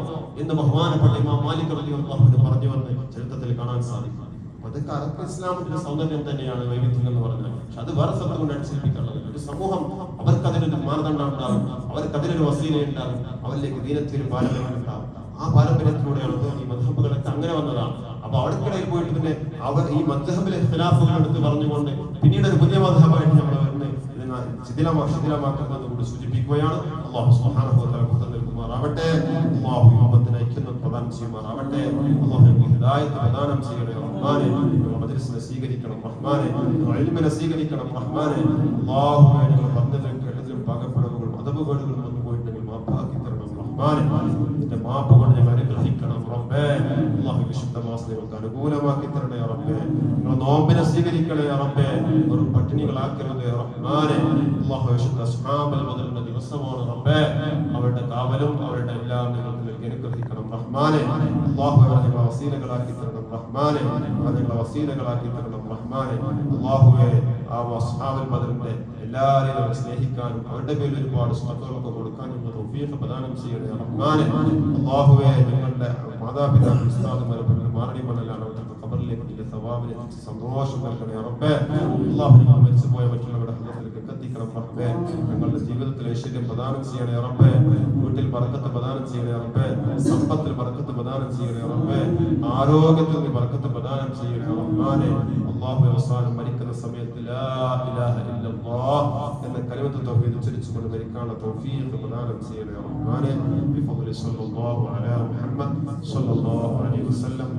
എന്ന് ബഹുമാനപ്പെട്ട ഇമാം മാലിക് റളിയല്ലാഹു അൻഹു പറഞ്ഞുവെന്ന് ചരിത്രത്തിൽ കാണാൻ സാധിക്കും. അതൊക്കെ അതൊക്കെ ഇസ്ലാമിന്റെ സൗന്ദര്യം തന്നെയാണ് വൈവിധ്യം എന്ന് പറഞ്ഞാൽ. പക്ഷെ അത് വേറെ സ്ഥലത്ത് കൊണ്ട് അടിച്ചേൽപ്പിക്കാനുള്ളത്. ഒരു സമൂഹം അവർക്ക് അതിനൊരു മാനദണ്ഡം ഉണ്ടാകും, അവർക്ക് അതിനൊരു വസീല ഉണ്ടാകും, അവരിലേക്ക് ദീനത്തിന് പാരമ്പര്യം ഉണ്ടാകും. ആ പാരമ്പര്യത്തിലൂടെയാണ് ഈ മദ്ഹബുകളൊക്കെ അങ്ങനെ വന്നതാണ്. അപ്പൊ അവർക്കിടയിൽ പോയിട്ട് പിന്നെ അവർ ഈ മദ്ഹബിലെ ഇഖ്തിലാഫുകൾ എടുത്ത് പറഞ്ഞുകൊണ്ട് പിന്നീട് ഒരു പുതിയ മദ്ഹബായിട്ട് നമ്മൾ വരുന്നത് ഇതിനെ ശിഥിലമാക്കുന്നത് കൂടി സൂചിപ്പിക്കുകയാണ്. അല്ലാഹു സുബ്ഹാനഹു വ തആല പുറത്തു നൽകുമാറാവട്ടെ. അല്ലാഹു ഉമ്മത്തിനെ ഐക്യം പ്രദാനം ചെയ്യുമാറാവട്ടെ. അല്ലാഹു ഹിദായത്ത് പ്രദാനം ചെയ്യണേ റഹ്മാനെ. മജ്ലിസിനെ സ്വീകരിക്കണം റഹ്മാനെ, ഇൽമിനെ സ്വീകരിക്കണം റഹ്മാനെ. അല്ലാഹു ഞങ്ങൾ പറഞ്ഞതിലും കേട്ടതിലും പാകപ്പെടുകയും അദബുകളും വന്നു പോയിട്ടുണ്ടെങ്കിൽ മാപ്പാക്കി തരണം റഹ്മാനെ. ഇതിന്റെ മാപ്പ് കൊണ്ട് ഞങ്ങൾ അനുഗ്രഹിക്കണം റബ്ബേ. അല്ലാഹു വിശുദ്ധ മാസങ്ങൾക്ക് അനുകൂലമാക്കി തരണേ റബ്ബേ. ഞങ്ങൾ നോമ്പിനെ സ്വീകരിക്കണേ റബ്ബേ. ഒരു പട്ടിണികളാക്കരുതേ റഹ്മാനെ. അല്ലാഹു വിശുദ്ധ അസ്ഹാബുൽ ബദറിന്റെ ദിവസമാണ് റബ്ബേ. അവരുടെ കാവലും അവരുടെ എല്ലാം നിങ്ങൾക്ക് നൽകി അനുഗ്രഹിക്കണം റഹ്മാനെ. അല്ലാഹു ഞങ്ങളെ വസീലകളാക്കി തരണം റഹ്മാനെ. ഞങ്ങളെ വസീലകളാക്കി തരണം റഹ്മാനെ. അല്ലാഹുവേ ആ അസ്ഹാബുൽ ബദറിന്റെ എല്ലാവരെയും സ്നേഹിക്കാനും അവരുടെ പേരിൽ ഒരുപാട് സ്വത്തുക്കളൊക്കെ കൊടുക്കാൻ ഞങ്ങൾ തൗഫീഖ് പ്രദാനം ചെയ്യണേ റഹ്മാനെ. അല്ലാഹുവേ ഞങ്ങളുടെ മാതാപിതാക്കൾ ഉസ്താദുമാരെ മാറണി മണലാണ് അവർക്ക് ഖബറിലേക്ക് സവാബിനെ എത്തിച്ച് സന്തോഷം നൽകണേ റബ്ബേ. അല്ലാഹു ഞങ്ങൾ മരിച്ചുപോയ മറ്റുള്ളവരുടെ ഹൃദയത്തിലേക്ക് എത്തിക്കണം റബ്ബേ. ഞങ്ങളുടെ ജീവിതത്തിൽ ഐശ്വര്യം പ്രദാനം ചെയ്യണേ റബ്ബേ. വീട്ടിൽ ബർക്കത്ത് പ്രദാനം ചെയ്യണേ റബ്ബേ. സമ്പത്തിൽ ബർക്കത്ത് പ്രദാനം ചെയ്യണേ റബ്ബേ. ആരോഗ്യത്തിൽ ബർക്കത്ത് പ്രദാനം ചെയ്യണേ റഹ്മാനെ. അല്ലാഹു അവസാനം മരിക്കുന്ന സമയത്ത് ലാ ഇലാഹ ഇല്ലല്ലാഹ് എന്ന കലിമത്ത് തൗഹീദ് ഉച്ചരിച്ചുകൊണ്ട് മരിക്കാനുള്ള തൗഫീഖ് പ്രദാനം ചെയ്യണേ റഹ്മാനെ. ബിഫദ്ലി സ്വല്ലല്ലാഹു അലാ മുഹമ്മദ് സ്വല്ലല്ലാഹു അലൈഹി വസല്ലം.